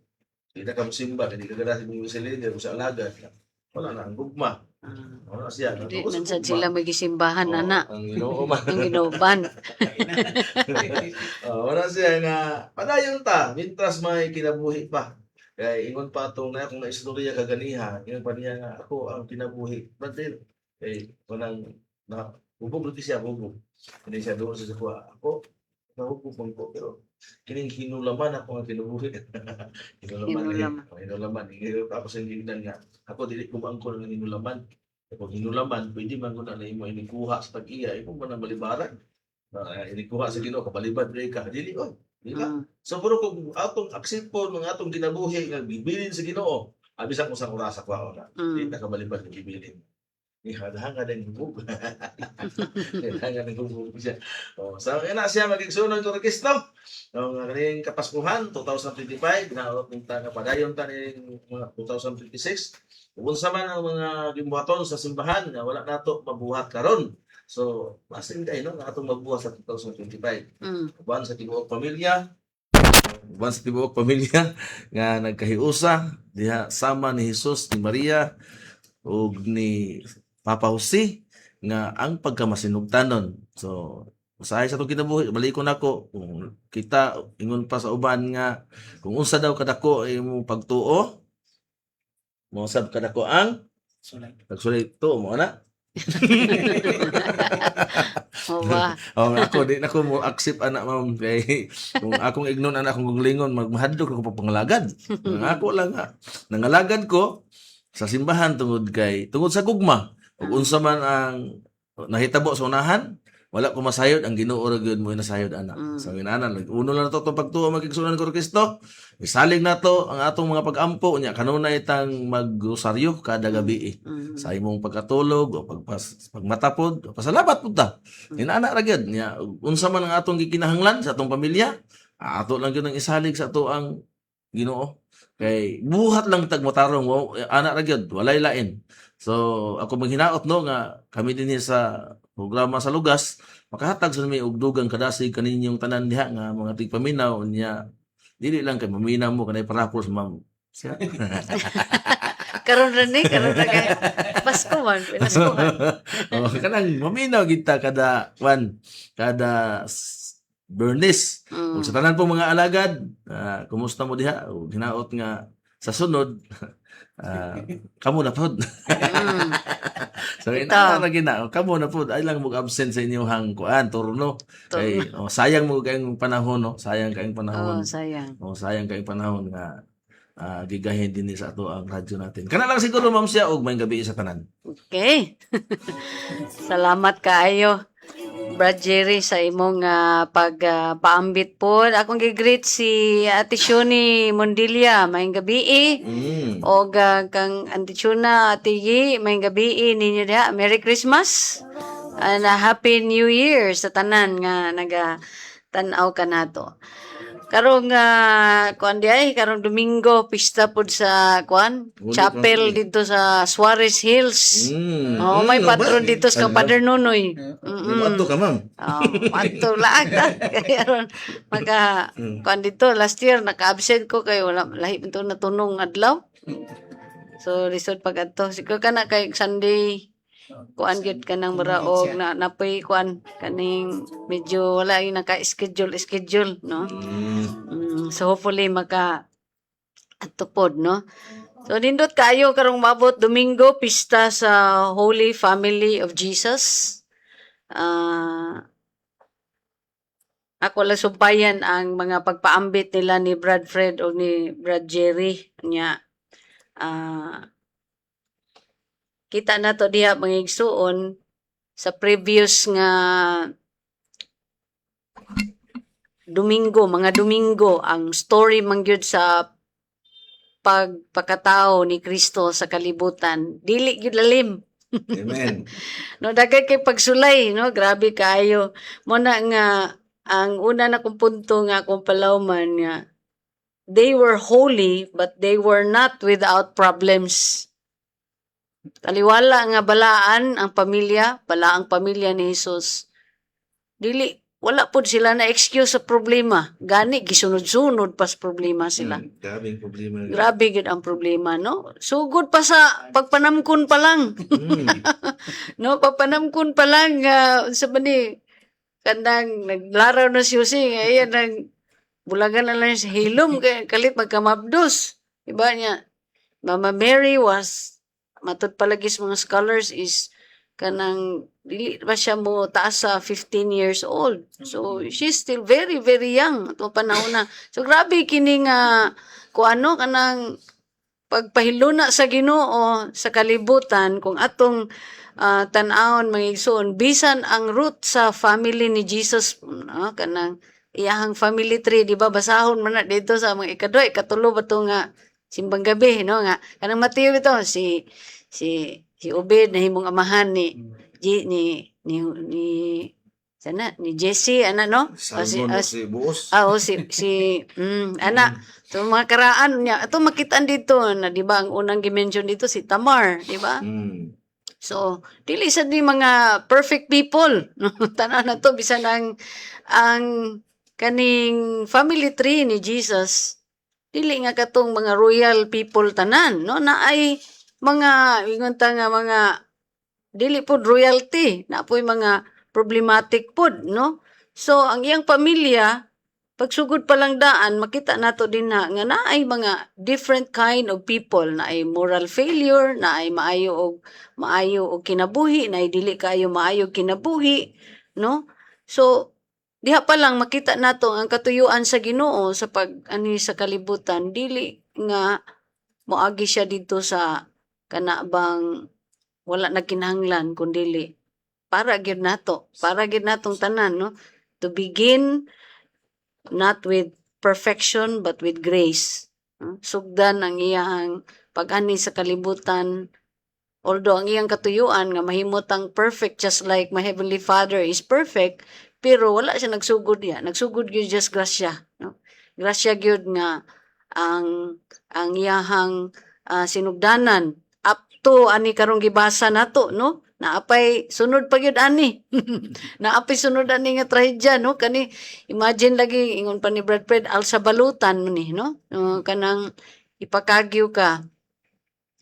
di na ka musimba, hindi ka ganahan sa BIC leader, kung sa alagad, wala na, ang gugma. Wala siya. Di man sad sila magisimbahan ana. Ang Ginoo man. Ang Ginooban. Wala siya nga, padayon ta, mintras may kinabuhi pa. Kaya ingon pa itong na kung naistorya kaganiha, ingon pa niya nga ako ang kinabuhi. But walang bubog dito siya, bubog. Hindi siya doon sa kuha. Ako, nahubog man ko, pero kining hinulaman ako ang kinubuhi. Hinulaman. Tapos hindi na nga, ako dili ko maangko ng hinulaman. Kung hinulaman, pwede man ko na mo inikuha sa tag-iya, kung man ang balibaran. Inikuha sa Ginoo, kabalibad rin ka. Dili, So, pero kung atong aksipon, mga atong kinabuhi, nga bibilin sa Ginoo, abisan ko sa kurasa ko na. Hindi na kabalibad ng bibilin. Ihadhanga ng hubog. Ihadhanga ng hubog siya. So, yan na siya magigsunan ko ng Kristo. Ang kaning kapaskuhan, 2025, punta nga padayon ta ng mga 2026. Kung sa man ang mga gimbuhaton sa simbahan, na wala nato mabuhat karon. So, masin kayo, no? Atong magbuhat sa 2025. Buwan sa tibuok pamilya, nga nagkahiusa, diha sama ni Jesus, ni Maria, o ni Papa Jose nga ang pagkamasinugtanon. So, usahay sa itong kinabuhi, balikon ako, kung kita, ingon pa sa uban nga, kung unsa daw kadako imong pagtuo, mo sab kadako ang pagsulay to mo na. Ako di nako mo accept anak ma'am kay kung akong ignon anak akong guglingon magmahadlok ako papangalagad. Ako lang nga nangalagad ko sa simbahan tungod sa gugma. Ug unsa man ang nahitabo sa unahan, wala ko masayod ang Ginoo ra gyud mo nasayod anak. Sa inanan, uno lang to pagtuo magigsunan ko Kristo. Isalig nato ang atong mga pag-ampo nya kanunay tang magrosaryo kada gabi. Sa imong pagkatulog o pagmatapod, pasalamat pud ta. Inana ra gyud nya unsa man ang atong gikinahanglan sa atong pamilya, ato lang gyud ang isalig sa ato ang Ginoo. Kay buhat lang tag motarong ana ra gyud walay lain. So ako maghinaot no nga kami dinhi sa programa sa lugas makahatag sa may ugdugang kadasig kaninyong tanan diha nga mga tigpaminaw niya dili lang kay maminaw mo kanay parapol sa ma'am. Karon ra kay Pasko man, Pasko man. Oh, kanang maminaw kita kada Bernice. Ug sa tanan pong mga alagad, kumusta mo diha? Ug hinaot nga sa sunod kamo na pod. So ina ra gina, kamo na pod ay lang mo absent sa inyong kuan turno. Kay sayang mo kayong panahon no, sayang kayong panahon. Sayang kayong panahon nga gigahin din sa ato ang radyo natin. Kana lang siguro ma'am siya og may gabi sa tanan. Okay. Salamat kaayo. Brad Jerry sa imong pagpaambit po. Akong gigreet si Ate Shoni Mondilia, mayong gabi o kang Ate Shuna, Ate Yi, mayong gabi ninyo diha. Merry Christmas and Happy New Year sa tanan nga naga-tanaw ka nato. Karong kuan di ay karong Domingo pista pud sa kuan chapel dito sa Suarez Hills. May patron dito sa Padre Nunoy. Adto ka ma'am. Adto laag ta. Kaya ron kuan dito last year naka-absent ko kay wala lahi pinto natunong adlaw. So lisod pag adto siguro kana kay Sunday kuan gyud kanang maraog na napoy kuan kaning medyo wala yung naka-schedule no. So hopefully atupod no. So nindot kayo karong mabot Domingo pista sa Holy Family of Jesus. Ako lang sumpayan ang mga pagpaambit nila ni Brad Fred o ni Brad Jerry nya kita na to diha mga igsuon sa previous nga mga Domingo ang story mangyud sa pagpakatao ni Kristo sa kalibutan dili gyud lalim. Amen. No dagay kay pagsulay no grabe kaayo mo na nga ang una na kong punto nga akong palawman nga they were holy but they were not without problems. Taliwala nga balaan ang pamilya ni Jesus. Dili wala pud sila na excuse sa problema. Gani gisunod-sunod pas problema sila. Grabing problema. Grabe gid ang problema no. Sugod pa sa pagpanamkon pa lang. No, pagpanamkon pa lang sa bani kanang naglaraw na si Jose ayan nang bulagan na lang sa hilom kay kalit magkamabdos. Iba niya Mama Mary was matud palagis mga scholars is kanang dili pa siya mo taas sa 15 years old. So she's still very very young ato panahon na. So grabe kini nga kuano kanang pagpahiluna sa Ginoo sa kalibutan kung atong tan-awon mga igsoon bisan ang root sa family ni Jesus kanang iyahang family tree di ba basahon man na dito sa mga ikadwa ikatulo bato nga simbang gabi no nga kanang Mateo ito si Obed na himong amahan ni Jesse ana no si Buos. ana so mga karaan niya ato makitaan dito na di ba ang unang gi-mention dito si Tamar di ba so dili sad ni mga perfect people no tanan na to bisan ang kaning family tree ni Jesus dili nga katong mga royal people tanan no na ay mga ingon ta nga mga dili pod royalty na po'y mga problematic pod no so ang iyang pamilya pagsugod pa lang daan makita nato din nga naay mga different kind of people na ay moral failure na ay maayo og kinabuhi na ay dili kayo maayo kinabuhi no so diha pa lang makita nato ang katuyuan sa Ginoo sa sa kalibutan dili nga moagi siya dito sa kana bang wala na kinahanglan kundili para gyud natong tanan, no, to begin not with perfection but with grace. Sugdan ang iyang pag-ani sa kalibutan. Although ang iyang katuyuan nga mahimutang perfect just like my heavenly Father is perfect, pero wala siya nagsugod ya. Nagsugod gyud just grasya, no? Grasya gyud nga ang iyahang sinugdanan up to ani karong gibasa nato, no? Naapay sunod pa gyud ani. Naapay sunod ani nga trahedya, no? Kani imagine lagi ingon pa ni Brad Pitt alsa balutan mo ni, no? Kanang ipakagyo ka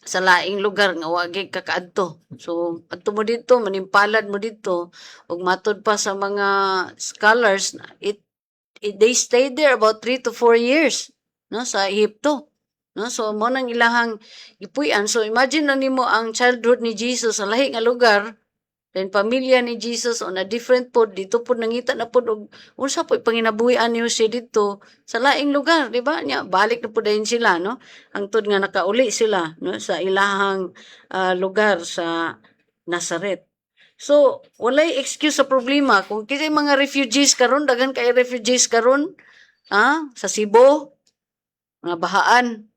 sa laing lugar nga wagi ka kaadto. So adto mo dito, manimpalad mo dito ug matud pa sa mga scholars they stayed there about 3 to 4 years, no, sa Ehipto. No, so mo nang ilahang gipuy-an. So imagine na nimo ang childhood ni Jesus sa lahi nga lugar, then pamilya ni Jesus on a different pod, dito pod nangita na pod og unsa po panginabuhian niyo siya dito sa laing lugar, di ba? Nya balik na pod dayon sila, no? Hangtod nga nakauli sila, no, sa ilahang lugar sa Nazareth. So walay excuse sa problema kung kisay mga refugees karon, daghan kay refugees karon sa Cebu, mga bahaan,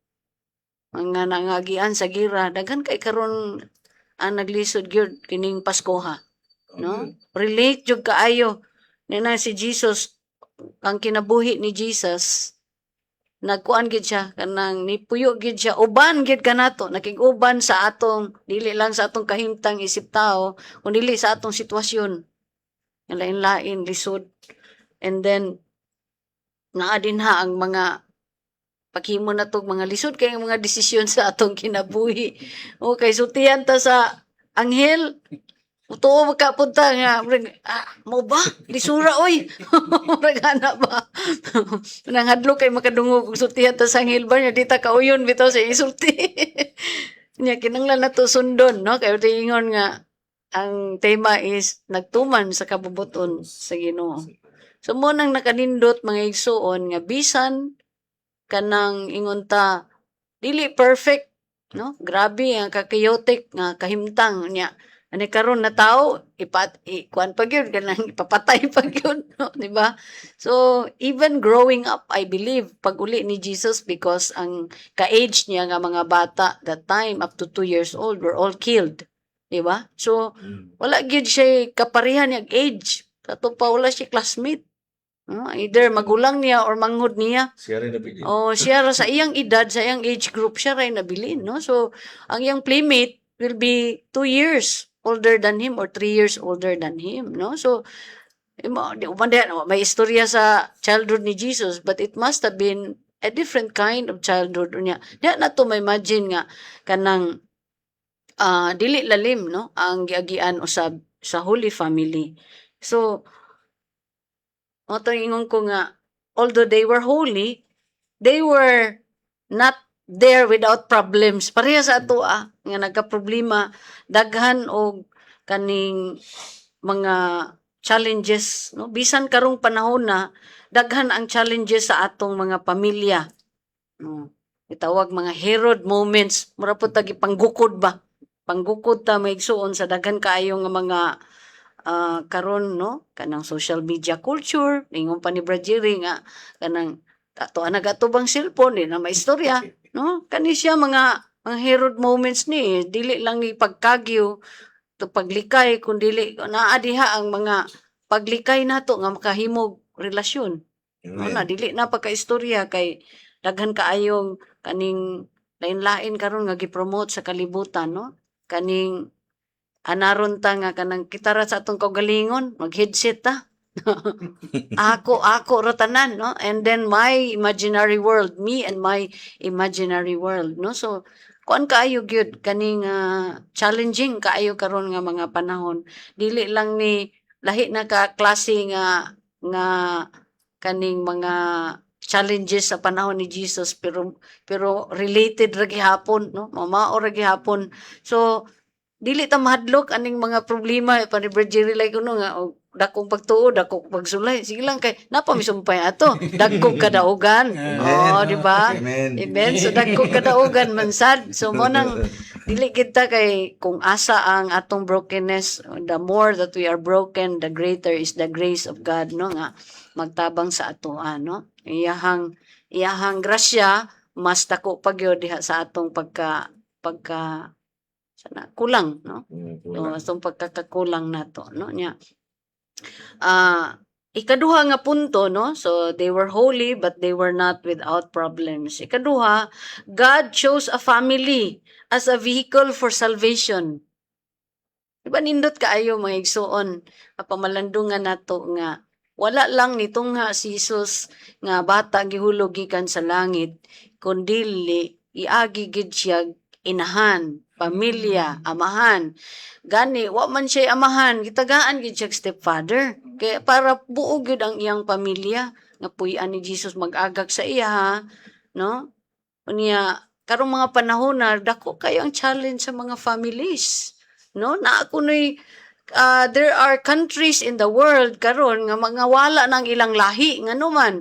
mga nangagian sa gira, daghan kay karon ang naglisod gyud kining Pasko, no? Relate jud kaayo na si Jesus, ang kinabuhi ni Jesus nagkuan gid siya kanang nipuyo gid siya, uban gid kanato, nakig-uban sa atong dili lang sa atong kahimtang isip tao kundi dili sa atong sitwasyon nga lain-lain lisod. And then naa din ang mga paghimo na tog mga lisod kay mga desisyon sa atong kinabuhi. Okay, sutihan ta sa anghel. Uto ka punta nga mo ba lisura oy. Ragana ba. Nang hadlo kay makadungog og sutihan ta sa anghel ba nya dita kauyon bitaw sa isulti. Nya kinanglan nato sundon, no, kay ingon nga ang tema is nagtuman sa kabubuton sa Ginoo. So mo nang nakanindot mga igsuon nga bisan kanang ingon ta dili perfect, no, grabe ang chaotic nga kahimtang niya ani karon na tao kuan pa gyud kanang ipapatay pa gyud, no, di ba? So even growing up, I believe pag uli ni Jesus, because ang ka-age niya nga mga bata that time up to 2 years old were all killed, di ba? So wala gyud siya kaparihan yang age, kato pa wala siya classmate. Either magulang niya or manghod niya. Siya rin nabili. Siya ra sa iyang edad, sa iyang age group, siya rin nabilin, no? So, ang iyang playmate will be 2 years older than him or 3 years older than him, no? So, may istorya sa childhood ni Jesus, but it must have been a different kind of childhood niya. Diya na to may imagine nga kanang dili lalim, no, ang giagian usab sa Holy Family. So, ingon ko nga, although they were holy, they were not there without problems. Pareha sa ato nga nagka-problema, daghan og kaning mga challenges, no? Bisan karong panahon na daghan ang challenges sa atong mga pamilya. No? Itawag mga Herod moments, mura po tagi panggukod ba? Panggukod ta maigsuon sa daghan kaayo nga mga karon, no, kanang social media culture, ingon pa ni Brad Jerry nga kanang ato nagatubang cellphone na may istorya, no, kani siya mga Herod moments ni dili lang ni pagkagyo to paglikay kundi naa diha ang mga paglikay nato nga makahimog relasyon, no, na dili na pagka-istorya kay daghan kaayong kaning lain-lain karon nga gi-promote sa kalibutan, no, kaning anaron ta nga kanang kitara sa atong kaugalingon mag-headset ta. ako ra tanan, no, and then my imaginary world, me and my imaginary world, no. So kuan kaayo gyud kaning challenging kaayo karon nga mga panahon, dili lang ni lahi na ka klase nga kaning mga challenges sa panahon ni Jesus, pero related ra gihapon, no, mamao ra gihapon. So dili ta mahadlok aning mga problema pa ni Brad Jerry like kuno nga dakong pagtuo, dakong pagsulay. Sige lang kay napamisumpay ato. Dagkog kadaugan. Di ba? Amen. So dagkog kadaugan man sad. So mo nang Dili kita kay kung asa ang atong brokenness, the more that we are broken, the greater is the grace of God, no, nga magtabang sa atoa, no. Iyahang grasya mas dako pa gyud diha sa atong pagka sana kulang, no. So, atong pagkakakulang nato, no, nya. Ikaduha nga punto, no? So, they were holy, but they were not without problems. Ikaduha, God chose a family as a vehicle for salvation. Diba nindot kaayo mga igsuon, pamalandungan nato nga, wala lang nitong nga si Jesus nga bata gihulog gikan sa langit, kundi iagi gid siya inahan, pamilya, amahan. Gani, wa man siya amahan, gitagaan gid siya stepfather. Kaya para buo gyud ang iyang pamilya, nga puy-an ni Jesus mag-agak sa iya, ha? No? Unya, karong mga panahon na dako kayo ang challenge sa mga families. No? Na ako there are countries in the world karon nga mga wala nang ilang lahi nga naman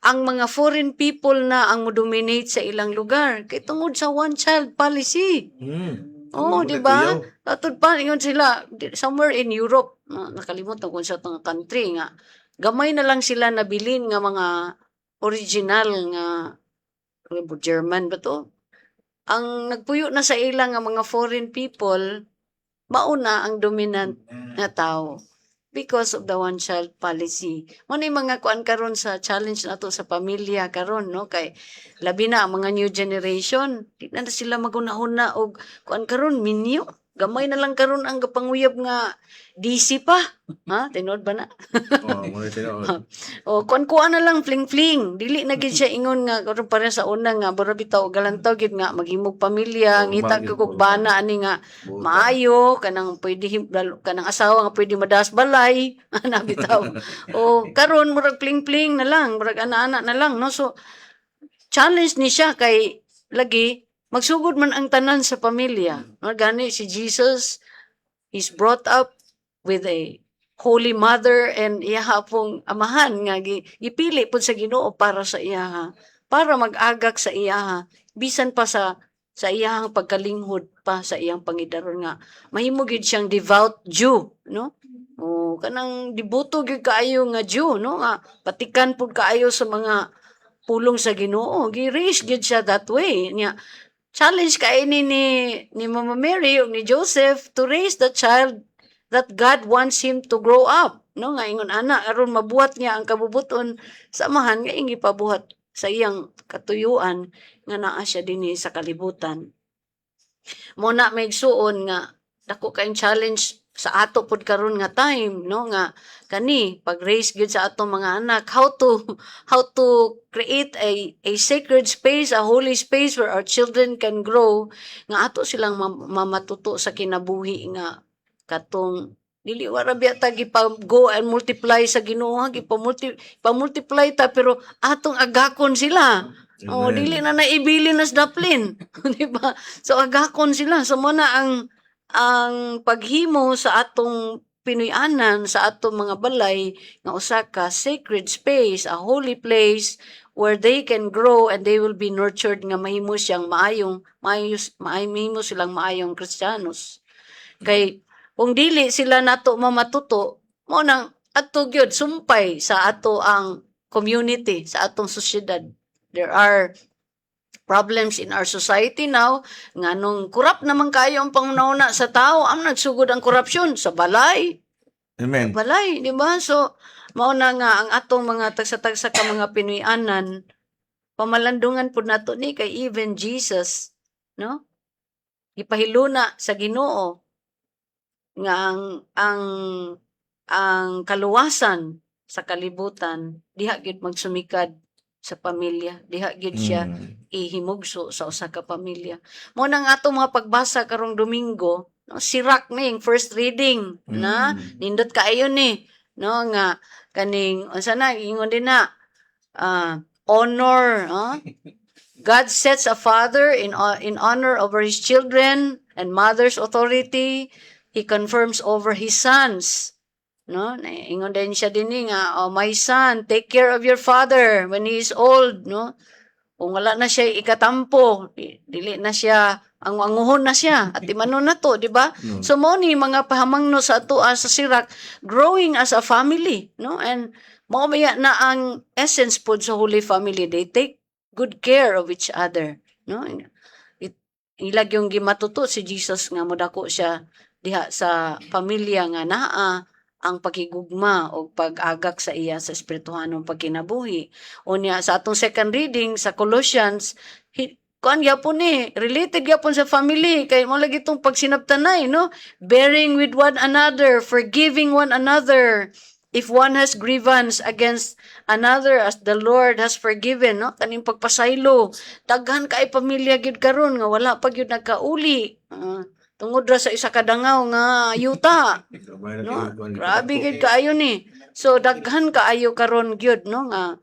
ang mga foreign people na ang mo-dominate sa ilang lugar kay tungod sa one child policy. Oh, di ba? Atod pa ingon sila somewhere in Europe, nakalimutan ko sa tong country nga gamay na lang sila nabilin nga mga original nga German ba to? Ang nagpuyo na sa ilang nga mga foreign people mauna ang dominant na tao because of the one child policy. Mo ni mga kuan karon sa challenge nato sa pamilya karon, no, kay labi na ang mga new generation di na sila magunahuna og kuan karon minyo gamay na lang karon ang gapanguyab nga DC pa, ha, tinod ba na? Mo ni tinuod. O kuan na lang fling-fling, dili na gid siya ingon nga karon para sa una nga bura bitaw galantaw gid nga maghimog pamilya, ngita kog bana ani nga maayo kanang pwede kanang asawa nga pwede madas balay, ana bitaw. O karon murag fling-fling na lang, murag ana-ana na lang, no. So challenge ni siya kay lagi magsugod man ang tanan sa pamilya. No, gani si Jesus is brought up with a holy mother and iya pong amahan nga gipili pud sa Ginoo para sa iya, para mag-agak sa iya, bisan pa sa iyang pagkalinghod pa sa iyang pangidaron nga mahimo gid siyang devout Jew, no. O kanang dibuto gyud kaayo nga Jew, no, nga patikan pud kaayo sa mga pulong sa Ginoo, gi-raise gyud siya that way nya. Challenge kaini ni Mama Mary o ni Joseph to raise the child that God wants him to grow up, no, nga ingon ana aron mabuhat niya ang kabubuton sa amahan nga ingi pabuhat sa iyang katuyuan nga naa siya dinhi sa kalibutan. Mo na may igsuon nga dako kay challenge sa ato pud karon nga time, no, nga kani pag-raise gyud sa atong mga anak how to create a sacred space, a holy space where our children can grow nga ato silang mamatuto sa kinabuhi nga katong dili wara biya ta go and multiply sa Ginoo, pa-multiply ta pero atong agakon sila. Oh, dili na naibili nas daplin, di ba? So agakon sila. So mo na ang paghimo sa atong Pinoyanan sa atong mga balay nga usa ka sacred space, a holy place where they can grow and they will be nurtured nga mahimo siyang mahimo silang maayong Kristiyanos. Kay kung dili sila nato mamatuto, mo nang ato gyud sumpay sa ato ang community, sa atong sosyedad. There are problems in our society now nga nung corrupt naman kayo ang pangunahuna sa tao, ang nagsugod ang korupsyon sa balay. Amen. Balay, di ba? So mao na nga ang atong mga tagsa-tagsa ka mga Pinoyanan pamalandungan pud nato ni kay even Jesus, no? Ipahiluna sa Ginoo nga ang kaluwasan sa kalibutan diha gyud magsumikad sa pamilya, diha gyud siya ihimugso sa usa ka pamilya. Mo nang ato mga pagbasa karong Domingo, no, sirak ning first reading na nindot kaayo ni, no, nga kaning unsa na ingon din na honor, God sets a father in honor over his children and mother's authority. He confirms over his sons. No, ingon din siya dinhi nga, oh my son, take care of your father when he is old, no. Kung wala na siya ikatampo, dili na siya ang anguhon na siya at imanon na to, di ba? So mo ni mga pahamangno sa ato sa Sirak, growing as a family, no? And mao maya na ang essence pod sa Holy Family. They take good care of each other, no? Ilag yung gimatuto si Jesus nga modako siya diha sa pamilya nga naa ang pakigugma o pag-agak sa iya sa espirituhanong pagkinabuhi. Unya sa atong second reading sa Colossians, kuan gyapon related gyapon sa family kay mo lagi itong pagsinabtanay, no? Bearing with one another, forgiving one another. If one has grievance against another as the Lord has forgiven, no? Kaning pagpasaylo, daghan kay pamilya gyud karon nga wala pa gyud nagkauli. Tungod ra sa isa ka dangaw nga yuta. No? Grabe gid kaayo ni. So daghan kaayo karon gyud, no, nga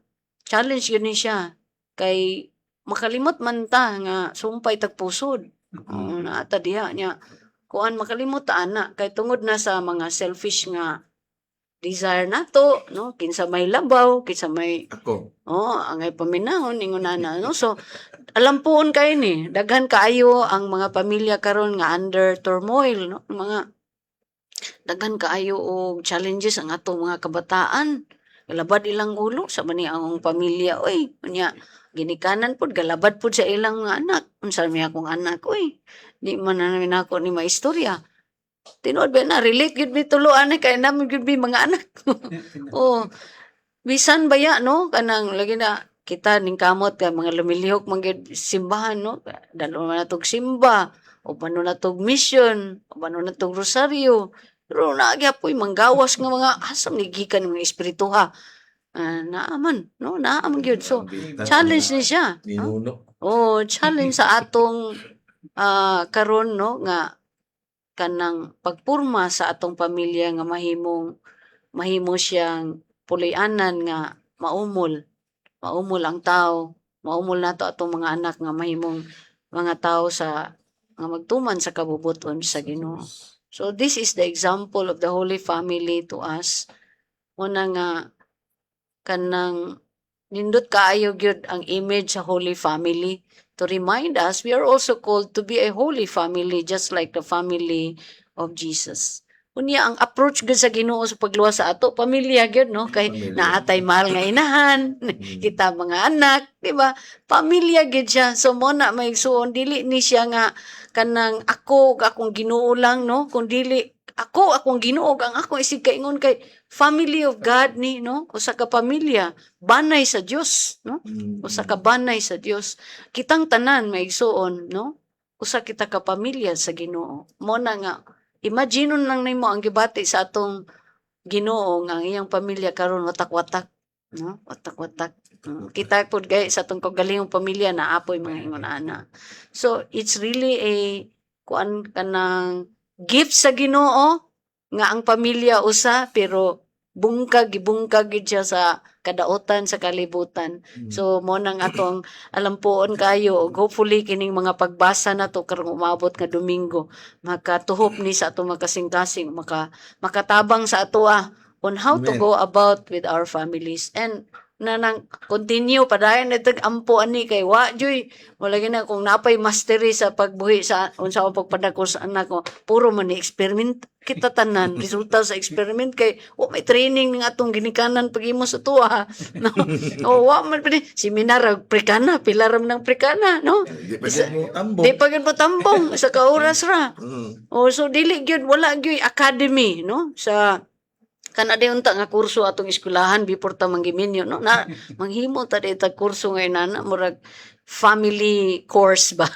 challenge yun ni siya kay makalimot man ta nga sumpay tagpusod. Naata diha nya kuan makalimot ta ana kay tungod na sa mga selfish nga desire nato, no, kinsa may labaw, kinsa may angay paminahon ingon ana, no. So alampuon kay ni daghan kaayo ang mga pamilya karon nga under turmoil, no, mga daghan kaayo og challenges ang ato mga kabataan. Galabad ilang ulo sa mani ang pamilya, oy, unya ginikanan pud galabad pud sa ilang mga anak. Unsa mi akong anak, oy, di man na ako ni maistorya. Tinuod ba na relate gud mi tuluan kay namin gud mi mga anak. Oh, bisan baya, no, kanang lagi na kita ning kamot ka mga lumilihok manggid simbahan, no, dalo man natog simba o pano natog mission o pano natog rosaryo. Pero nagyapoy manggawas nga mga asam ni gikan mga espiritu ha. Naaman, no, naaman gyud. So challenge ni siya. Ninuno. Oh, challenge sa atong karon, no, nga kanang pagpurma sa atong pamilya nga mahimo siyang puloy-anan nga maumol ang tao, maumol nato atong mga anak nga mahimong mga tao sa nga magtuman sa kabubuton sa Ginoo. So this is the example of the Holy Family to us. Una nga kanang nindot kaayo gyud ang image sa Holy Family to remind us we are also called to be a holy family just like the family of Jesus. Unya ang approach gyud sa Ginoo sa pagluwas sa ato pamilya gyud, no, kay naatay mahal nga inahan, kita mga anak, di ba? Pamilya gyud siya. So mo na maigsuon dili ni siya nga kanang ako akong Ginoo lang, no, kun dili ako akong Ginoo ang ako isig kaingon kay family of God ni, no, usa ka pamilya banay sa Dios, no, usa ka banay sa Dios. Kitang tanan maigsuon, no, usa kita ka pamilya sa Ginoo. Mo na nga imagine lang nimo ang gibati sa atong Ginoo nga ang iyang pamilya karon watak-watak, no, watak-watak. Kita pud gay sa atong kagalingong pamilya na apoy mga ingon ana. So it's really a kuan kanang gift sa Ginoo nga ang pamilya usa pero gibungkag gid siya sa kadaotan sa kalibutan. So mo nang atong alampuon kayo og hopefully kining mga pagbasa nato karong umabot nga Domingo makatuhop ni sa atong makasing-kasing makatabang sa ato on how to go about with our families and nang continue padayon itag ampo ani kay wa joy wala gina kung napay mastery sa pagbuhi sa unsa o pagpadako sa anak ko puro man ni experiment kita tanan resulta sa experiment kay may training ning atong ginikanan pagimo sa tuwa no wa man pwede seminar prekana pilaram ng prekana no di pa gyud mo tambong sa kauras ra so dili gyud wala gyud academy no sa kana di unta nga kurso atong eskwelahan before ta manggiminyo, no, na manghimo ta di ta kurso ngay nana murag family course ba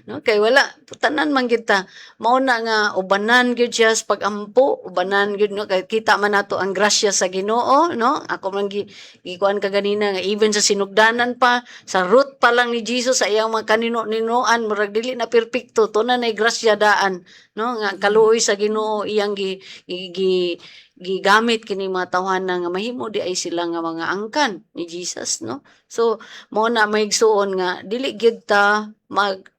no kay wala tanan man gyud ta mao na nga ubanan gyud siya sa pagampo ubanan gyud no kay kita man nato ang grasya sa Ginoo, no, ako man gikuan ka ganina nga even sa sinugdanan pa sa root pa lang ni Jesus sa iyang mga kanino-ninoan murag dili na perpekto to na nay grasya daan, no, nga kaluoy sa Ginoo iyang gigamit kini mga tawhanan nga mahimo di ay sila nga mga angkan ni Jesus, no. So mo na maigsuon nga dili gyud ta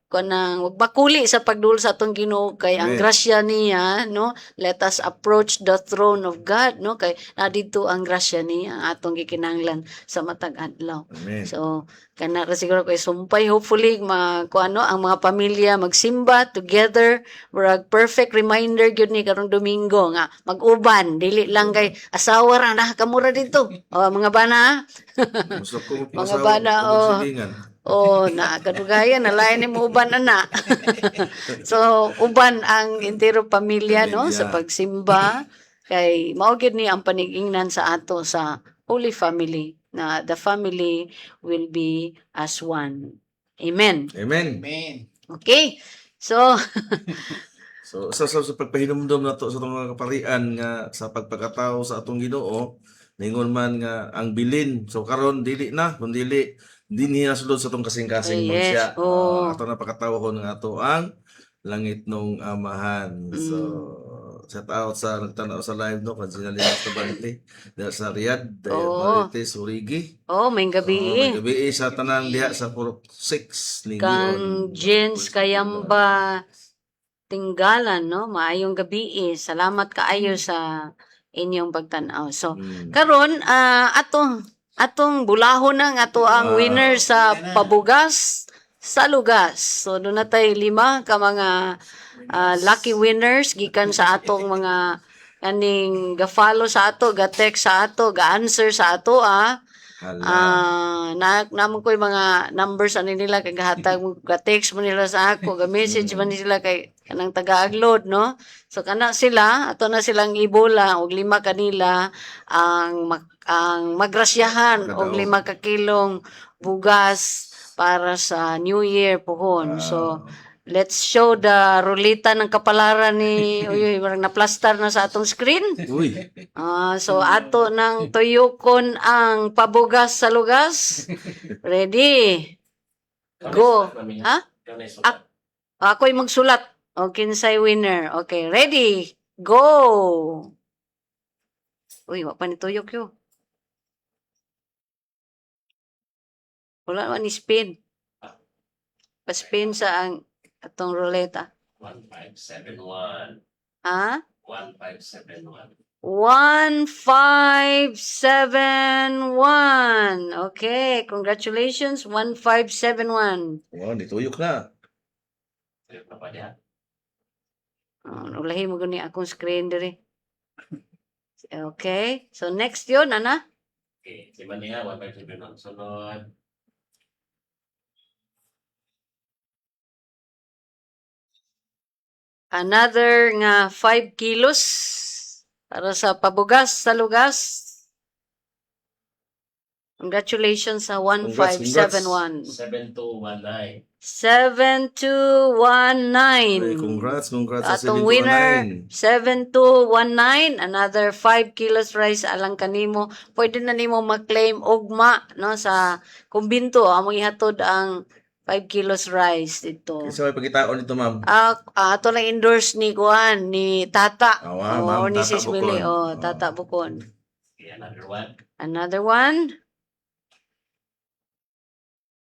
kanang wag makuli sa pagdul sa atong Ginoo kay ang Amen. grasya niya, no? Let us approach the throne of God, no? Kay nadito ang grasya niya atong gikinahanglan sa matag adlaw. Amen. So kana ra siguro kay sumpay, hopefully kuano ang mga pamilya magsimba together, murag perfect reminder gyud ni karong Domingo nga mag-uban, dili lang kay asawa ra nakakamura dito. O mga bana, Gusto ko Mga bana, oh. silingan. na kadugayan na lain ni mo uban ana. So uban ang entero pamilya, no, sa pagsimba kay mao gyud ni ang panigingnan sa ato sa Holy Family na the family will be as one. Amen. Amen. Amen. Okay. So So sa pagpahinumdom nato sa itong mga kaparian nga sa pagpakatao sa atong Ginoo, ningon man nga ang bilin. So karon dili na, kun dili dinhi na sulod sa atong kasing-kasing Yes, siya. oo. Ato na pakatawo ko nga ato ang langit nung amahan. So shout out sa nagtanaw sa live no kan sila Linas Tabante dahil sa Riyadh, dahil Oo. Marites, Urigi. may gabi. May gabi sa tanan diha sa Purok 6 ni Kang Jens Kayamba Tinggalan, no? Maayong gabi. Salamat kaayo sa inyong pagtanaw. So, karon atong bulahon na nga ato ang winner sa pabugas sa lugas. So, doon na tayo 5 ka mga lucky winners gikan sa atong mga kaning ga-follow sa ato, ga-text sa ato, ga-answer sa ato, namon ko yung mga numbers ani nila kay gahatag mo ga-text mo nila sa ako, ga-message man nila kay kanang taga-upload, no? So kana sila, ato na silang ibola og 5 kanila ang magrasyahan og 5 ka kilong bugas para sa New Year pohon. So let's show the rulita ng kapalaran ni uy, parang naplastar na sa atong screen. Uy. So ato nang tuyokon ang pabugas sa lugas. Ready? Go. Ha? Ako'y magsulat. O kinsay winner. Okay, ready? Go. Uy, wa pa ni tuyok yo. Wala man ni spin. Pa-spin sa ang atong ruleta. 1571. Ha? 1571. 1571. Okay, congratulations. 1571. Wow, nituyok na. Ayun na pa diha. Ulahi mo gani akong screen diri. Okay, so next yun, ana? Okay, si Mania 1571 sunod. Another nga 5 kilos para sa pabugas sa lugas. Congratulations sa 1571. 7219. 7219. Congrats sa Atong winner 7219, another 5 kilos rice alang kanimo. Pwede na nimo mag-claim ugma no sa kumbinto among ihatod ang 5 kilos rice dito. Isa may pagkitaon nito, ma'am. Ato lang endorse ni Kuan ni Tata. Ma'am, ni Tata Sis Willie. Bukon. Tata Bukon. Okay, another one. Another one.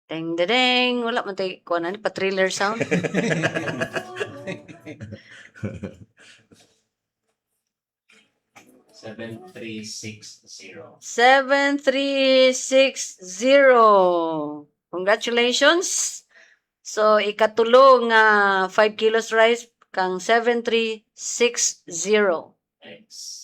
Deng deng, wala man tay kuan ani pa thriller sound. 7360. 7360. Congratulations. So ikatulong 5 kilos rice kang 7360. Thanks.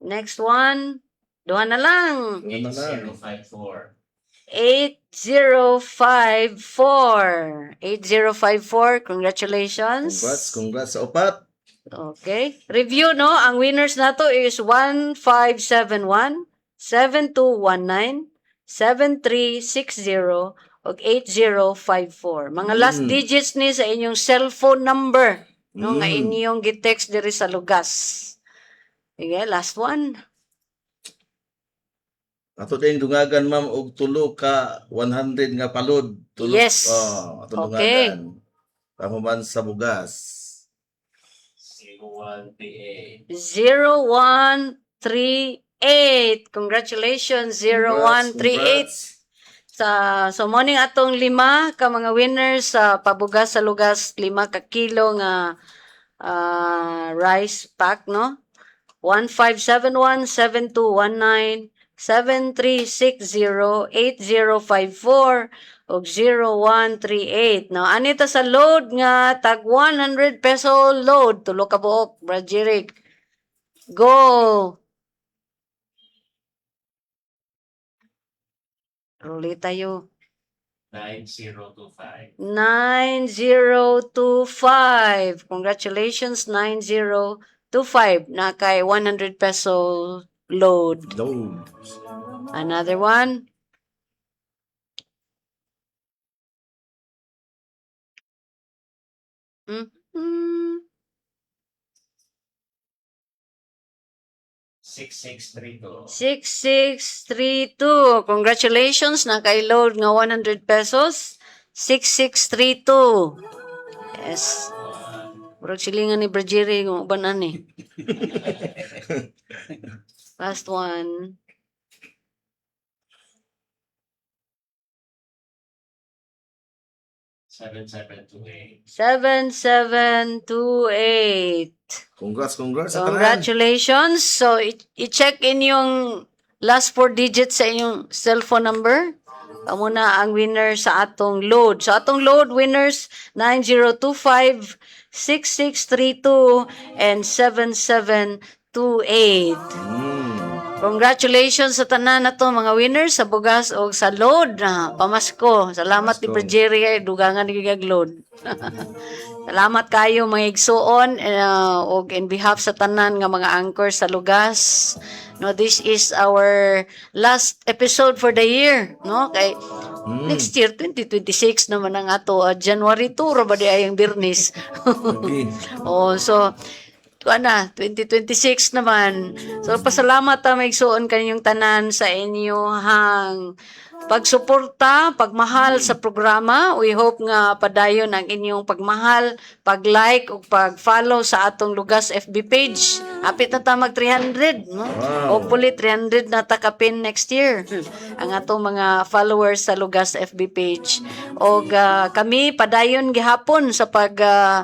Next one, duha na lang. 8054. 8054. 8054. Congratulations. Congrats sa upat. Okay. Review, no? Ang winners nato is 1571, 7219, 7360, ug 8054. Mga last digits ni sa inyong cellphone number, no? Nga inyong gitext diri sa lugas. Okay, last one. Ato ding dungagan, ma'am, og tulo ka 100 nga palod. Tulo, Yes. Ato Okay. dungagan. Pamuman sa bugas. 0138. 0138. 0138. Congratulations, 0138. So morning atong 5 ka mga winners sa pabugas sa lugas, 5 ka kilo nga rice pack, no? 1571-7219 7360-8054 ug 0138. Now, anita sa load nga tag 100 peso load. Tulo ka buok, Brad Jeric. Go! Ruli tayo. 9025. 9025. Congratulations, 9025. Na kay 100 peso load. Another one. Mm-hmm. 6632. 6632. Congratulations, naka-load nga 100 pesos. 6632. Yes. Murag silingan ni Brajiri ng ubanan eh. Last one. Seven, 728. 7728. Congrats sa tanan. Congratulations. So, i-check in yung last 4 digits sa inyong cellphone number. Amo na ang winner sa atong load. So, atong load winners, 9025, 6632, and 7728. Congratulations sa tanan na to mga winners sa bugas o sa load na pamasko. Salamat ni Brajeri kay dugangan ni load. Salamat kayo mga igsuon og in behalf sa tanan nga mga anchors sa lugas. No, this is our last episode for the year, no? Kay next year 2026 naman ang ato January 2 ra ba di ayang Birnis. Oh, so 2026 naman. So, pasalamat may igsuon kanyang tanan sa inyong pagsuporta, pagmahal sa programa. We hope nga padayon ang inyong pagmahal, pag-like o pag-follow sa atong Lugas FB page. Apit na ta mag 300, no? Hopefully 300 na takapin next year. Ang atong mga followers sa Lugas FB page. O kami padayon gihapon sa pag-alagad,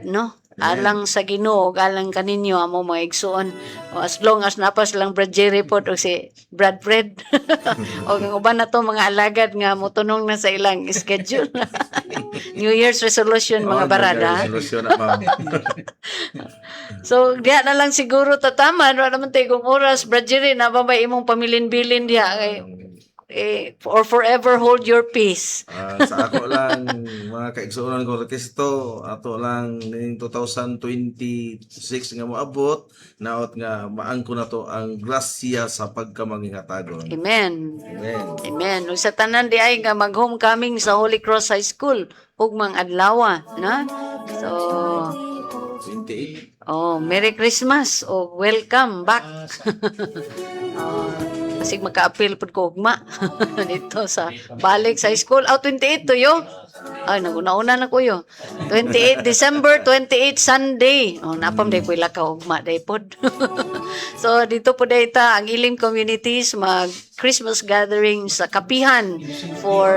no? Alang sa Ginoo, alang kaninyo amo mga igsuon. As long as napas lang Brad Jerry po o si Brad Fred. O ang uban na to mga alagad nga motunong na sa ilang schedule. New Year's resolution mga barada. Resolution na ma'am. So, diya na lang siguro tataman. Wala naman tayo kung oras. Brad Jerry, na ba imong pamilin-bilin diya? Or forever hold your peace. Sa ako lang, mga kaigsuonan ko, Kristo, ato lang ning 2026 nga moabot, naot nga maangko na to ang grasya sa pagkamangingatagon. Amen. Amen. Amen. Ug sa tanan di ay nga mag-homecoming sa Holy Cross High School ug mang adlaw, na? So, 28. oh, Merry Christmas o welcome back. Kasi maka-appeal po ko ugma dito sa balik sa school. 28 to yo. Ay, naguna-una na ko yo. 28 December 28 Sunday. Oh, napam day ko ilakaw ugma day pod. So dito po data ang Ilim Communities mag Christmas gathering sa Kapihan for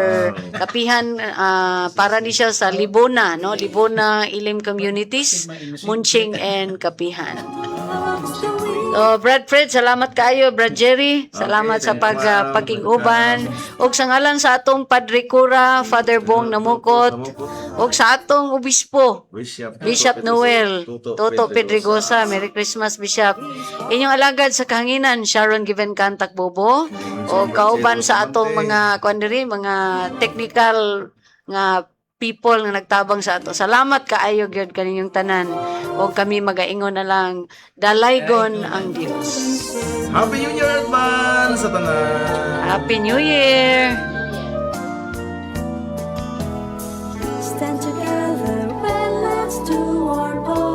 Kapihan para ni siya sa Libona, no? Libona Ilim Communities, Munching and Kapihan. Brad Fred, salamat kayo. Brad Jerry, salamat sa pagkinguban. Og sa ngalan sa atong Padre Cura, Father Bong Namukot, og sa atong Obispo, Bishop Noel, Toto Pedregosa, Merry Christmas, Bishop. Inyong alagad sa kahanginan, Sharon Given Kantak Bobo, o kauban sa atong mga technical nga people nga nagtabang sa ato. Salamat kaayo gyud kaninyong tanan. O kami magaingon na lang dalaygon ang Dios. Happy New Year advance sa tanan. Happy New Year. Stand together and let's do our part.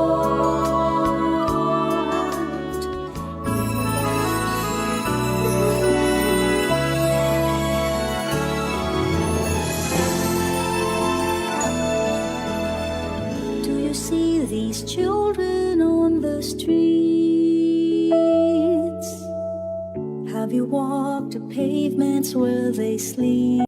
Do you see these children on the street? Have you walked the pavements where they sleep?